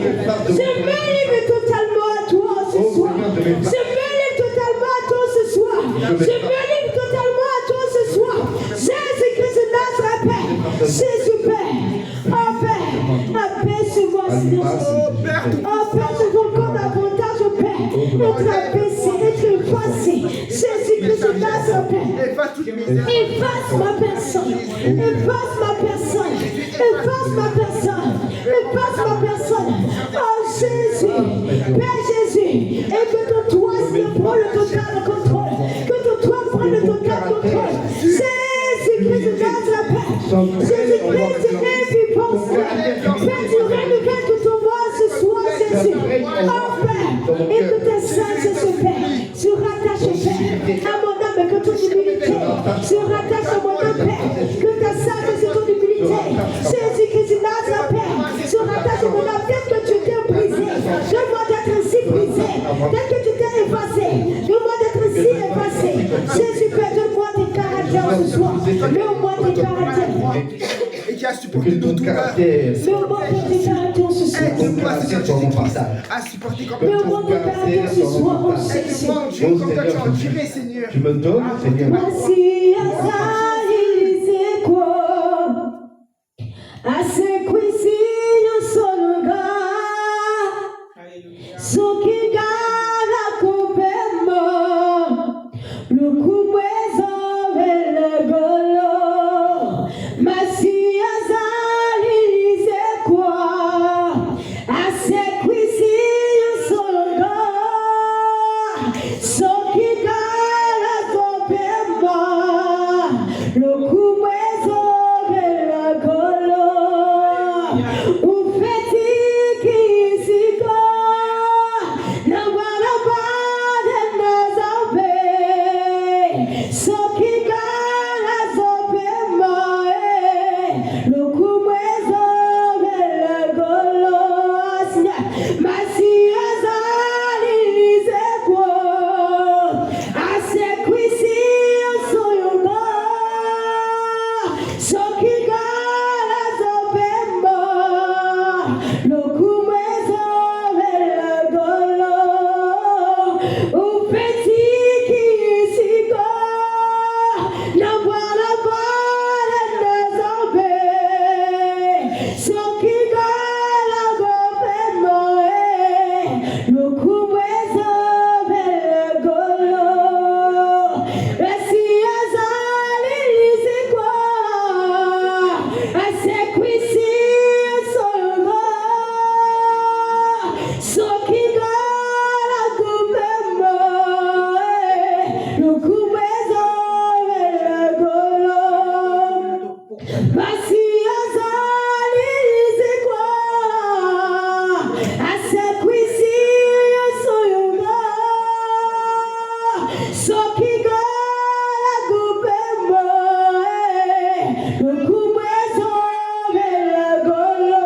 Je me livre totalement à toi ce soir. Je me livre totalement à toi ce soir. Je me livre totalement à toi ce soir. Jésus-Christ de Nazareth. Jésus Père. Oh Père. La paix sur moi, Seigneur. Oh Père, je vous compte davantage, Père. Être abaissé, être effacé. Jésus-Christ de Nazareth. Efface ma personne. Efface ma personne. Efface ma personne. Efface ma personne. Oh Jésus. Père Jésus. Et que ton toi prend le total contrôle. Que ton toi prend le total contrôle. Jésus-Christ de Nazareth. Jésus-Christ est vivant. Père, tu renouvelles tout en moi ce soir, Jésus. Oh Père. Et que tes saints, Jésus Père. Tu rattaches, Père, à mon âme que ton humilité. Tu rattaches à mon âme, Père, que ta sainte, c'est ton humilité. Jésus-Christ de Nazareth, Père. Tu rattaches à mon âme, peut-être que tu t'es brisé. Donne-moi d'être ainsi brisé. Peut-être que tu t'es effacé. Donne-moi d'être ainsi effacé. Jésus, Père, donne-moi tes caractères ce soir. Donne-moi tes caractères. Et qui a supporté Que ton nos douleurs. caractère Donne-moi tes caractères ce soir. ton caractère soit mon passage. A supporté comme Donne-moi tes caractères ce soir, oh Jésus. Aide-moi, comme toi tu as enduré, Seigneur. Tu me donnes, Seigneur. Voici azali quoi asekwisi yosonga sokigala kubema lukumwezo velegolo masi azali quoi asekwisi yosonga sokigala kubema lukumwezo velegolo ufetiki isiko na barabara nazabe sokigala zobema lukumwezo velegolo masi azali kwa asekwisi soyonga sokigala zobema lukumwezo velegolo upetiki isiko na barabara nazabe sokigala zobema lukumwezo velegolo esi azali lizikwa asekwisi soyonga sokigala zobema lukumwezo velegolo basi azali lizikwa asekwisi soyonga sokigala zobema lukumwezo velegolo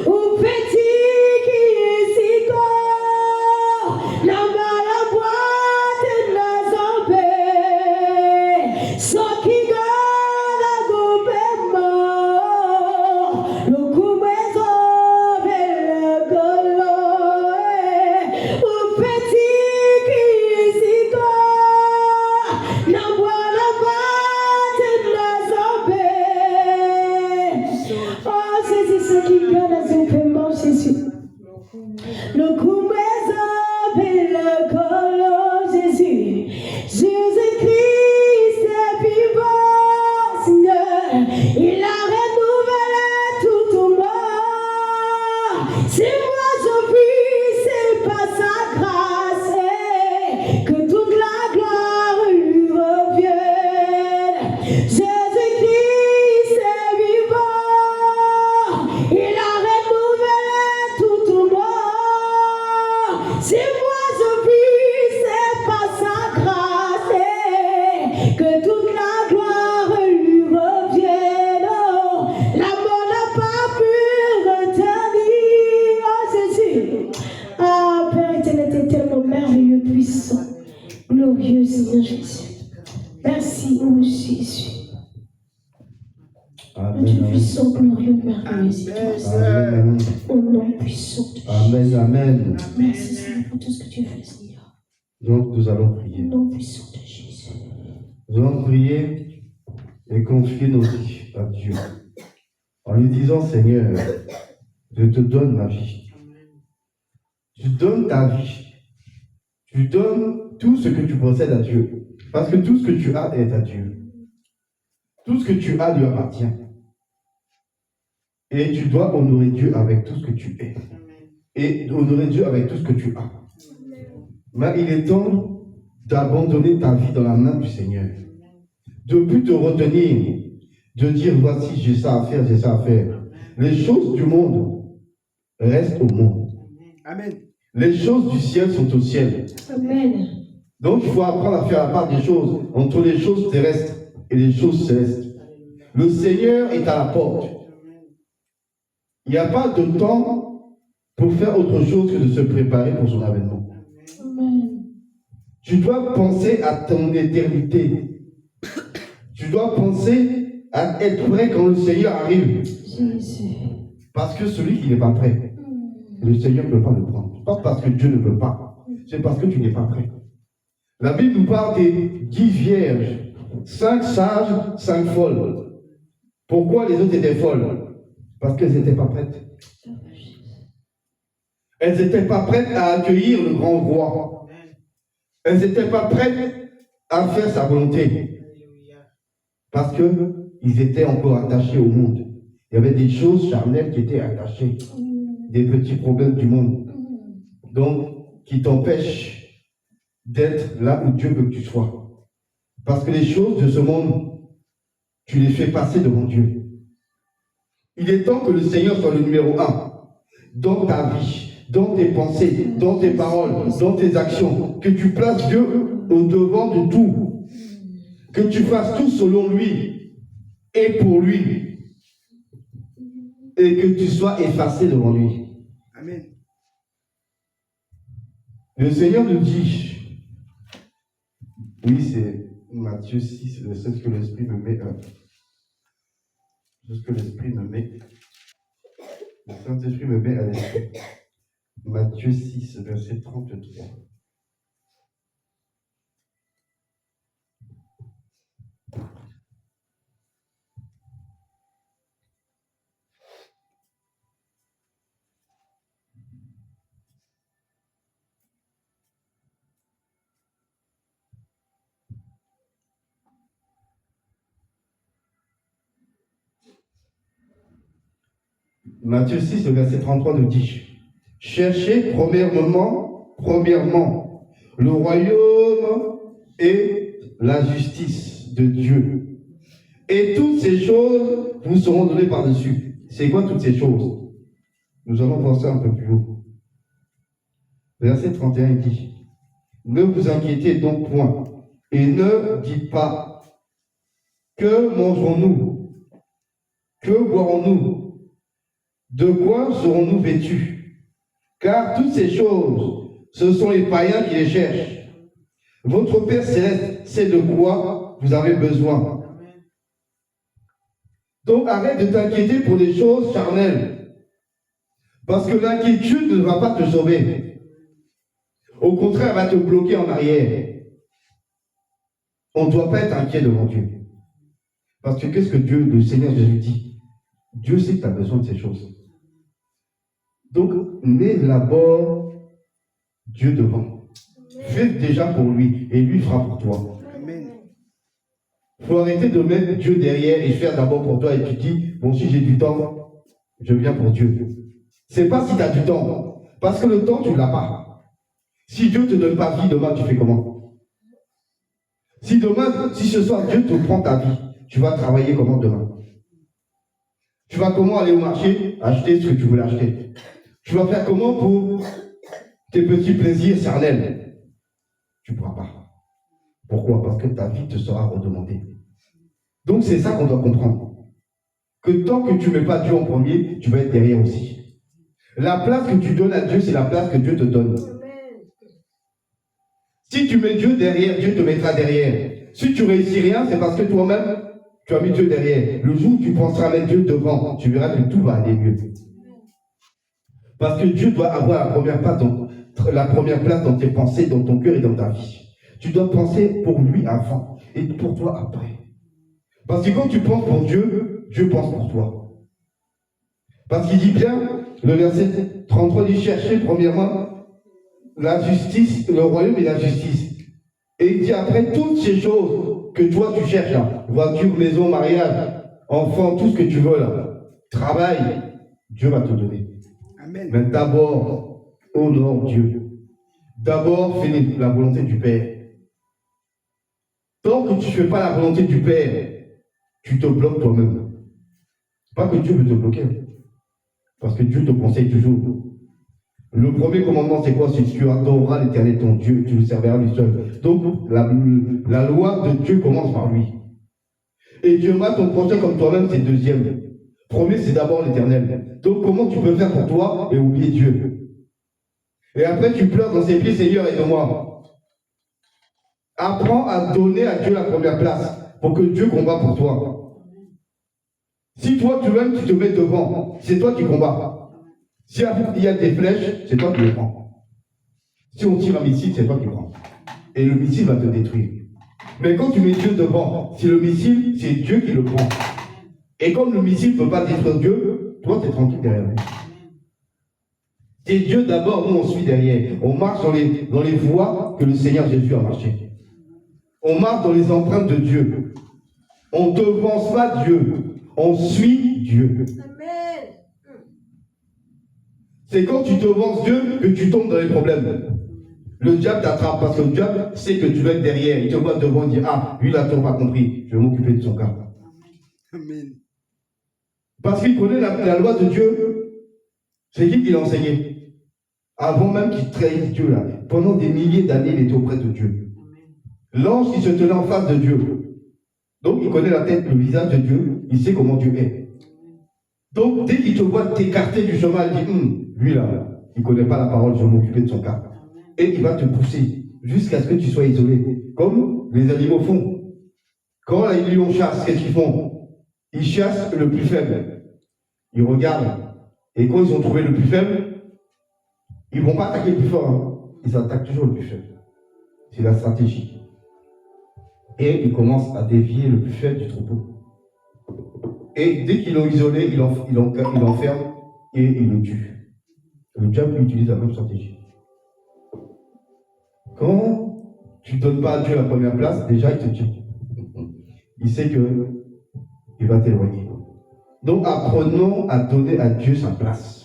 upetiki isiko na barabara nazabe sokigala zobema lukumwezo velegolo upetiki isiko na barabara nazabe. Oh Jésus, sokigala zobema Jésus. Lukumwezo velegolo Jésus. Jésus-Christ est vivant, Seigneur. Il a renouvelé tout en moi. Si moi je vis, c'est par sa grâce que toute la gloire lui revienne. Jésus-Christ est vivant. Il a renouvelé tout en moi. Si moi je vis, c'est par sa grâce que toute la gloire lui revienne. Amen, Dieu amen. puissant, glorieux, merveilleux, c'est toi. Amen, amen. Au nom puissant de Jésus. Amen, amen. Merci Seigneur pour tout ce que tu fais, Seigneur. Donc nous allons Au prier. nom puissant de Jésus. Nous allons prier et confier nos vies à Dieu. En lui disant, Seigneur, je te donne ma vie. Tu donnes ta vie. Tu donnes tout ce que tu possèdes à Dieu. Parce que tout ce que tu as est à Dieu. Tout ce que tu as lui appartient. Et tu dois honorer Dieu avec tout ce que tu es. Et honorer Dieu avec tout ce que tu as. Mais il est temps d'abandonner ta vie dans la main du Seigneur. De ne plus te retenir. De dire, voici, j'ai ça à faire, j'ai ça à faire. Les choses du monde restent au monde. Amen. Les choses du ciel sont au ciel. Amen. Donc il faut apprendre à faire la part des choses entre les choses terrestres et les choses célestes. Le Seigneur est à la porte. Il n'y a pas de temps pour faire autre chose que de se préparer pour son avènement. Amen. Tu dois penser à ton éternité. Tu dois penser à être prêt quand le Seigneur arrive. Jésus. Parce que celui qui n'est pas prêt, le Seigneur ne peut pas le prendre. Pas parce que Dieu ne veut pas, c'est parce que tu n'es pas prêt. La Bible nous parle des 10 vierges, 5 sages, 5 folles. Pourquoi les autres étaient folles? Parce qu'elles n'étaient pas prêtes. Elles n'étaient pas prêtes à accueillir le grand roi. Elles n'étaient pas prêtes à faire sa volonté. Parce qu'ils étaient encore attachés au monde. Il y avait des choses charnelles qui étaient attachées. Des petits problèmes du monde. Donc, qui t'empêchent d'être là où Dieu veut que tu sois. Parce que les choses de ce monde, tu les fais passer devant Dieu. Il est temps que le Seigneur soit le numéro 1 dans ta vie, dans tes pensées, dans tes paroles, dans tes actions. Que tu places Dieu au devant de tout. Que tu fasses tout selon lui et pour lui. Et que tu sois effacé devant lui. Amen. Le Seigneur nous dit, oui, c'est Matthieu 6, c'est ce que l'Esprit me met. C'est ce que l'Esprit me met. Le Saint-Esprit me met à l'esprit. Matthieu 6, verset 33. Matthieu 6, verset 33 nous dit, cherchez premièrement le royaume et la justice de Dieu. Et toutes ces choses vous seront données par-dessus. C'est quoi toutes ces choses? Nous allons voir ça un peu plus haut. Verset 31 dit, ne vous inquiétez donc point et ne dites pas, que mangerons-nous? Que boirons-nous? De quoi serons-nous vêtus? Car toutes ces choses, ce sont les païens qui les cherchent. Votre Père Céleste sait de quoi vous avez besoin. Donc arrête de t'inquiéter pour des choses charnelles. Parce que l'inquiétude ne va pas te sauver. Au contraire, elle va te bloquer en arrière. On ne doit pas être inquiet devant Dieu. Parce que qu'est-ce que Dieu, le Seigneur Jésus dit? Dieu sait que tu as besoin de ces choses. Donc, mets d'abord Dieu devant. Fais déjà pour lui et lui fera pour toi. Il faut arrêter de mettre Dieu derrière et faire d'abord pour toi et tu dis, bon, si j'ai du temps, je viens pour Dieu. C'est pas si tu as du temps. Parce que le temps, tu ne l'as pas. Si Dieu ne te donne pas vie, demain, tu fais comment? Si ce soir, Dieu te prend ta vie, tu vas travailler comment demain? Tu vas comment aller au marché, acheter ce que tu voulais acheter? Tu vas faire comment pour tes petits plaisirs charnels? Tu ne pourras pas. Pourquoi? Parce que ta vie te sera redemandée. Donc c'est ça qu'on doit comprendre. Que tant que tu ne mets pas Dieu en premier, tu vas être derrière aussi. La place que tu donnes à Dieu, c'est la place que Dieu te donne. Si tu mets Dieu derrière, Dieu te mettra derrière. Si tu réussis rien, c'est parce que toi-même, Tu as mis Dieu derrière. Le jour où tu penseras mettre Dieu devant, tu verras que tout va aller mieux. Parce que Dieu doit avoir la première place dans tes pensées, dans ton cœur et dans ta vie. Tu dois penser pour lui avant et pour toi après. Parce que quand tu penses pour Dieu, Dieu pense pour toi. Parce qu'il dit bien, le verset 33 dit chercher premièrement la justice, le royaume et la justice. Et il dit après toutes ces choses que toi tu cherches là, voiture, maison, mariage, enfant, tout ce que tu veux là, travail, Dieu va te donner. Amen. Mais d'abord, honore Dieu. D'abord, fais la volonté du Père. Tant que tu ne fais pas la volonté du Père, tu te bloques toi-même. Pas que Dieu veut te bloquer. Parce que Dieu te conseille toujours. Le premier commandement, c'est quoi? C'est que tu adoreras l'Éternel ton Dieu, tu le serviras lui seul. Donc, la loi de Dieu commence par lui. Et Dieu m'a ton prochain comme toi-même, c'est deuxième. Premier, c'est d'abord l'Éternel. Donc, comment tu peux faire pour toi et oublier Dieu? Et après, tu pleures dans ses pieds, Seigneur, aide-moi. Apprends à donner à Dieu la première place pour que Dieu combat pour toi. Si toi, tu te mets devant, c'est toi qui combats. Si il y a des flèches, c'est toi qui les prends. Si on tire un missile, c'est toi qui prends. Et le missile va te détruire. Mais quand tu mets Dieu devant, si le missile, c'est Dieu qui le prend. Et comme le missile ne peut pas détruire Dieu, toi, tu es tranquille derrière lui. C'est Dieu d'abord, nous on suit derrière. On marche dans les voies que le Seigneur Jésus a marché. On marche dans les empreintes de Dieu. On ne devance pas Dieu. On suit Dieu. Amen. C'est quand tu devances Dieu que tu tombes dans les problèmes. Le diable t'attrape parce que le diable sait que tu vas être derrière. Il te voit devant et dit, ah, lui il n'a toujours pas compris. Je vais m'occuper de son cas. Amen. Parce qu'il connaît la loi de Dieu. C'est qui l'a enseigné? Avant même qu'il trahisse Dieu là. Pendant des milliers d'années, il était auprès de Dieu. L'ange qui se tenait en face de Dieu. Donc il connaît la tête, le visage de Dieu. Il sait comment Dieu est. Donc dès qu'il te voit t'écarter du chemin, il dit, lui là, il ne connaît pas la parole, je vais m'occuper de son cas. Et il va te pousser jusqu'à ce que tu sois isolé. Comme les animaux font. Quand les lions chassent, qu'est-ce qu'ils font? Ils chassent le plus faible. Ils regardent. Et quand ils ont trouvé le plus faible, ils ne vont pas attaquer le plus fort. Hein. Ils attaquent toujours le plus faible. C'est la stratégie. Et ils commencent à dévier le plus faible du troupeau. Et dès qu'ils l'ont isolé, ils l'enferment et ils le tuent. Le diable utilise la même stratégie. Quand tu ne donnes pas à Dieu la première place, déjà il te tue. Il sait qu'il va t'éloigner. Donc apprenons à donner à Dieu sa place.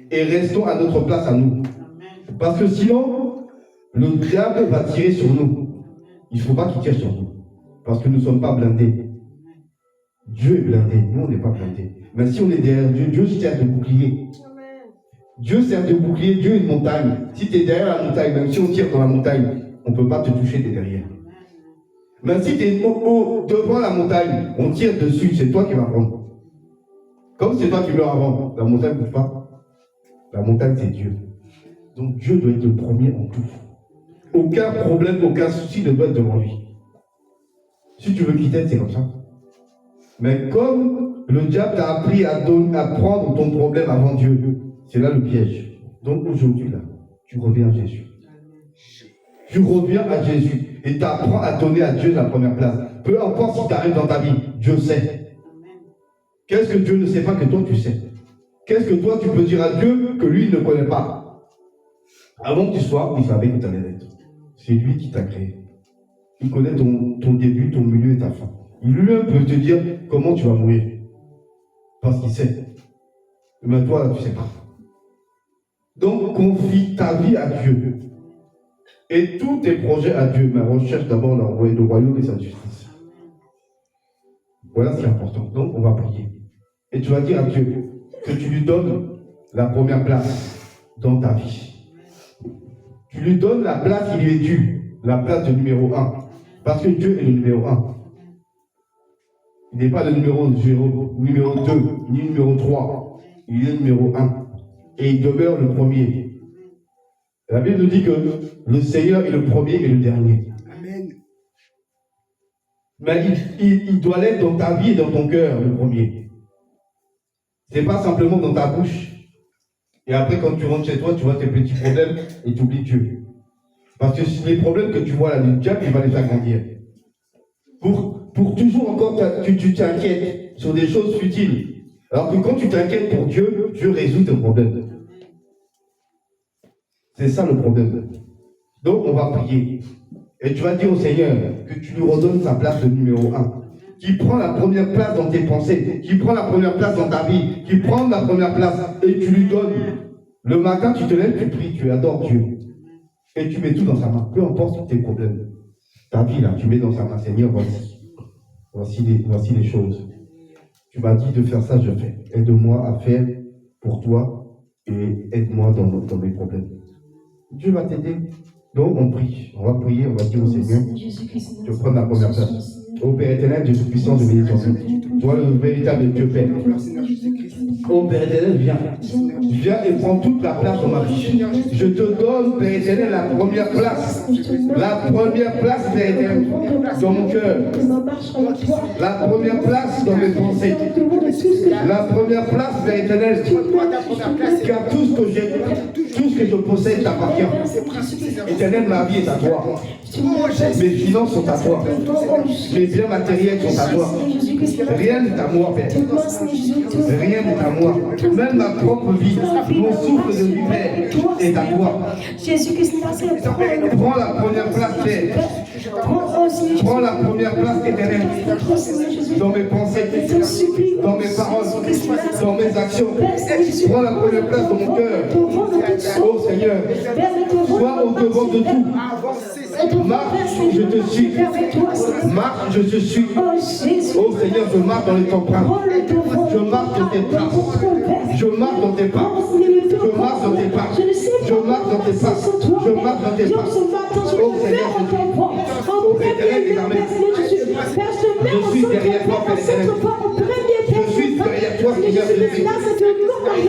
Et restons à notre place à nous. Parce que sinon, le diable va tirer sur nous. Il ne faut pas qu'il tire sur nous. Parce que nous ne sommes pas blindés. Dieu est blindé, nous on n'est pas blindés. Mais si on est derrière Dieu, Dieu sert de bouclier. Dieu sert de bouclier, Dieu est une montagne. Si tu es derrière la montagne, même si on tire dans la montagne, on ne peut pas te toucher, tu es derrière. Mais si tu es devant la montagne, on tire dessus, c'est toi qui vas prendre. Comme c'est toi qui meurs avant, la montagne ne bouge pas. La montagne c'est Dieu. Donc Dieu doit être le premier en tout. Aucun problème, aucun souci ne doit être devant lui. Si tu veux qu'il t'aide, c'est comme ça. Mais comme le diable t'a appris à prendre ton problème avant Dieu, c'est là le piège. Donc aujourd'hui, là, tu reviens à Jésus. Tu reviens à Jésus et tu apprends à donner à Dieu la première place. Peu importe ce qui t'arrive dans ta vie, Dieu sait. Qu'est-ce que Dieu ne sait pas que toi tu sais? Qu'est-ce que toi tu peux dire à Dieu que lui ne connaît pas? Avant que tu sois, il savait que tu allais l'être. C'est lui qui t'a créé. Il connaît ton début, ton milieu et ta fin. Il lui-même peut te dire comment tu vas mourir. Parce qu'il sait. Mais toi, là, tu ne sais pas. Donc, confie ta vie à Dieu. Et tous tes projets à Dieu. Mais recherche d'abord le royaume et sa justice. Voilà ce qui est important. Donc, on va prier. Et tu vas dire à Dieu que tu lui donnes la première place dans ta vie. Tu lui donnes la place qui lui est due. La place de numéro 1. Parce que Dieu est le numéro 1. Il n'est pas le numéro 2, ni le numéro 3. Il est le numéro 1. Et il demeure le premier. La Bible nous dit que le Seigneur est le premier et le dernier. Amen. Mais il doit l'être dans ta vie et dans ton cœur, le premier. C'est pas simplement dans ta bouche. Et après, quand tu rentres chez toi, tu vois tes petits problèmes et tu oublies Dieu. Parce que les problèmes que tu vois là, le diable, il va les faire grandir. Pour toujours encore, tu t'inquiètes sur des choses futiles. Alors que quand tu t'inquiètes pour Dieu, Dieu résout tes problèmes. C'est ça le problème. Donc, on va prier. Et tu vas dire au Seigneur que tu lui redonnes sa place de numéro 1. Qui prend la première place dans tes pensées, qui prend la première place dans ta vie, qui prend la première place et tu lui donnes. Le matin, tu te lèves, tu pries, tu adores Dieu. Et tu mets tout dans sa main, peu importe tes problèmes. Ta vie, là, tu mets dans sa main, Seigneur, voici les choses. Tu m'as dit de faire ça, je fais. Aide-moi à faire pour toi et aide-moi dans mes problèmes. Dieu va t'aider. Donc, on prie. On va prier, on va dire au Seigneur, je prends la première place. Ô Père éternel, Dieu tout-puissant de bénédiction. Toi, le véritable Dieu Père. Ô Père éternel, viens. Viens et prends toute la place dans ma vie. Je te donne, Père éternel, la première place. La première place, Père éternel, dans mon cœur. La première place dans mes pensées. La première place, Père éternel, car tout ce que j'ai, tout ce que je possède t'appartient. Éternel, ma vie est à toi. Mes finances sont à toi. Mes biens matériels sont à toi. Rien n'est à moi, Père. Rien n'est à moi. Même ma propre vie, mon souffle de vie, Père, est à toi. Prends la première place, Père. Prends la première place, éternelle, dans mes pensées, dans mes paroles, dans mes actions. Prends la première place dans mon cœur. Oh Seigneur, sois au devant de tout. Marche, je te suis. Marche, je te suis. Oh Seigneur, je marche dans les empreintes. Je marche dans tes pas. Je marche dans tes pas. Je marche dans tes pas. Je marche dans tes pas. Je marche dans tes pas. Oh Seigneur, oh éternel des armées. Je suis derrière toi, Père éternel. Je suis derrière toi, Seigneur Jésus.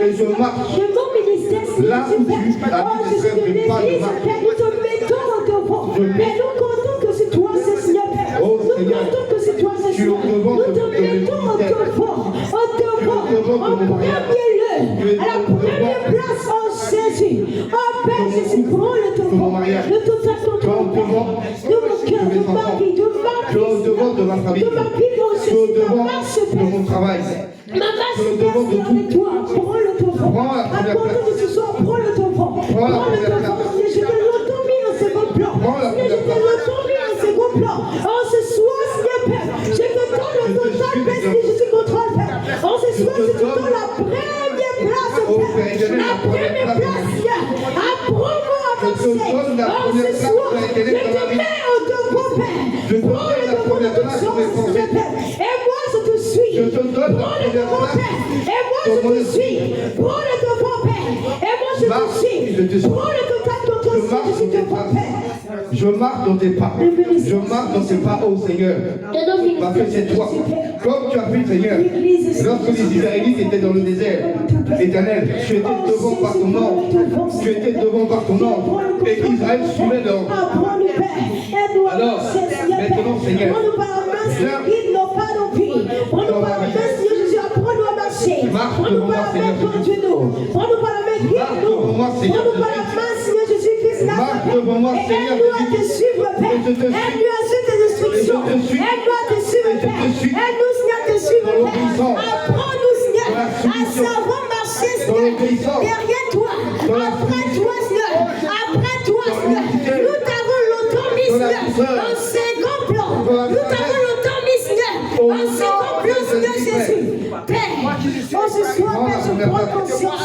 Et je marche. Là où tu as dit de faire de pas de marche. Mais nous comptons que c'est toi, c'est Seigneur Père. Oh Nous Seigneur, comptons que c'est toi, c'est tu es au devant de mon ministère. en premier lieu, à la première place en Jésus. Oh Père Jésus, prends le devant de toute façon, de mon cœur, de ma vie, de ma tu es au devant de ma famille. de ma vie, mon Tu es au Jésus, devant ma marche, de mon travail. Ma marche, c'est avec toi. Prends le devant. Prends la première place. À ce soir, prends le devant. Prends la première place. Je te l'automise en second plan. Prends la Je te première place. l'automise en second plan. En ce soir, Seigneur Père, je te donne le total, Père, si je suis contrôle, Père. En ce soir, je te donne la première place, Père. La première place, Seigneur. Apprends-moi à marcher. En ce soir, je te mets au devant, Père. Prends le devant de toute chose, Seigneur Père. Et moi, je te suis. Je te donne la Prends le première devant, place. Père. Et moi, je te suis. Prends le devant, Père. Et moi, je te suis. Prends le total contrôle, je suis devant, Père. Je marche dans tes pas. Je marche dans tes pas, oh Seigneur. Parce que c'est toi. Comme tu as fait, Seigneur, lorsque les Israélites étaient dans le désert, éternel, tu étais devant par ton ordre. Tu étais devant par ton ordre. Et Israël suivait l'ordre. Alors, maintenant, Seigneur, marche devant moi, Seigneur Jésus. Marche devant moi, Seigneur Jésus. Aide-nous à suivre tes instructions. Aide-nous à te suivre, Père. Aide-nous, Seigneur, à te suivre, Père. Apprends-nous, Seigneur, à savoir marcher, Seigneur, derrière toi. Après toi, Seigneur. Après toi, Seigneur. Nous t'avons longtemps mis, Seigneur, en second plan. Nous t'avons longtemps mis, Seigneur, en second plan, Seigneur Jésus. Père, ce soir, Père, je prends conscience.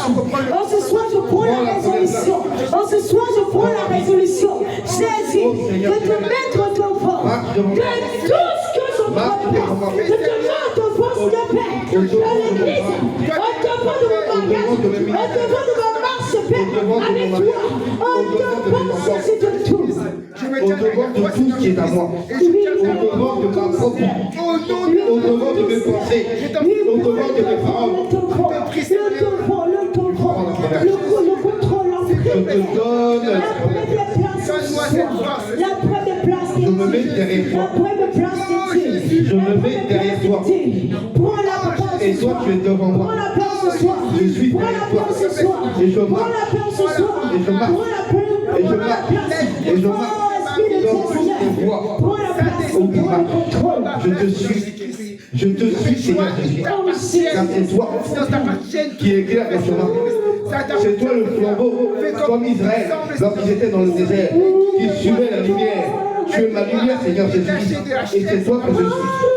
Ce soir, je prends la résolution. Ce soir, je prends la résolution. Jésus, de te mettre devant de tout ce que je vois, de te mettre devant, Seigneur Père, de l'église, au-devant de mon mariage, au-devant de ma marche, Père, avec toi, au-devant, Jésus, de tout. Au-devant de tout ce qui est à moi. Au-devant de ma propre vie. Au-devant de mes pensées. Au-devant de mes paroles. Le contrôle, Je te donne la première place. La première place. Je me mets derrière La toi. première place. Et toi, tu es devant moi. Prends la place ce soir. Je suis Prends la derrière toi. place ce soir. Et je Prends marche. la place ce soir. Et je marche. Prends la place. Et je Prends la marche. place. Et je Oh, marche. Esprit de Dans Dieu, toutes Seigneur. tes voies. Prends la place. Oh, oui, Prends le contrôle. Je te suis. Je te suis, Seigneur Jésus. Car c'est toi qui éclaire le chemin. C'est toi le flambeau, comme Israël, lorsqu'ils étaient dans le désert, qui suivait la lumière. Tu es ma lumière, Seigneur Jésus. Et c'est toi que je suis.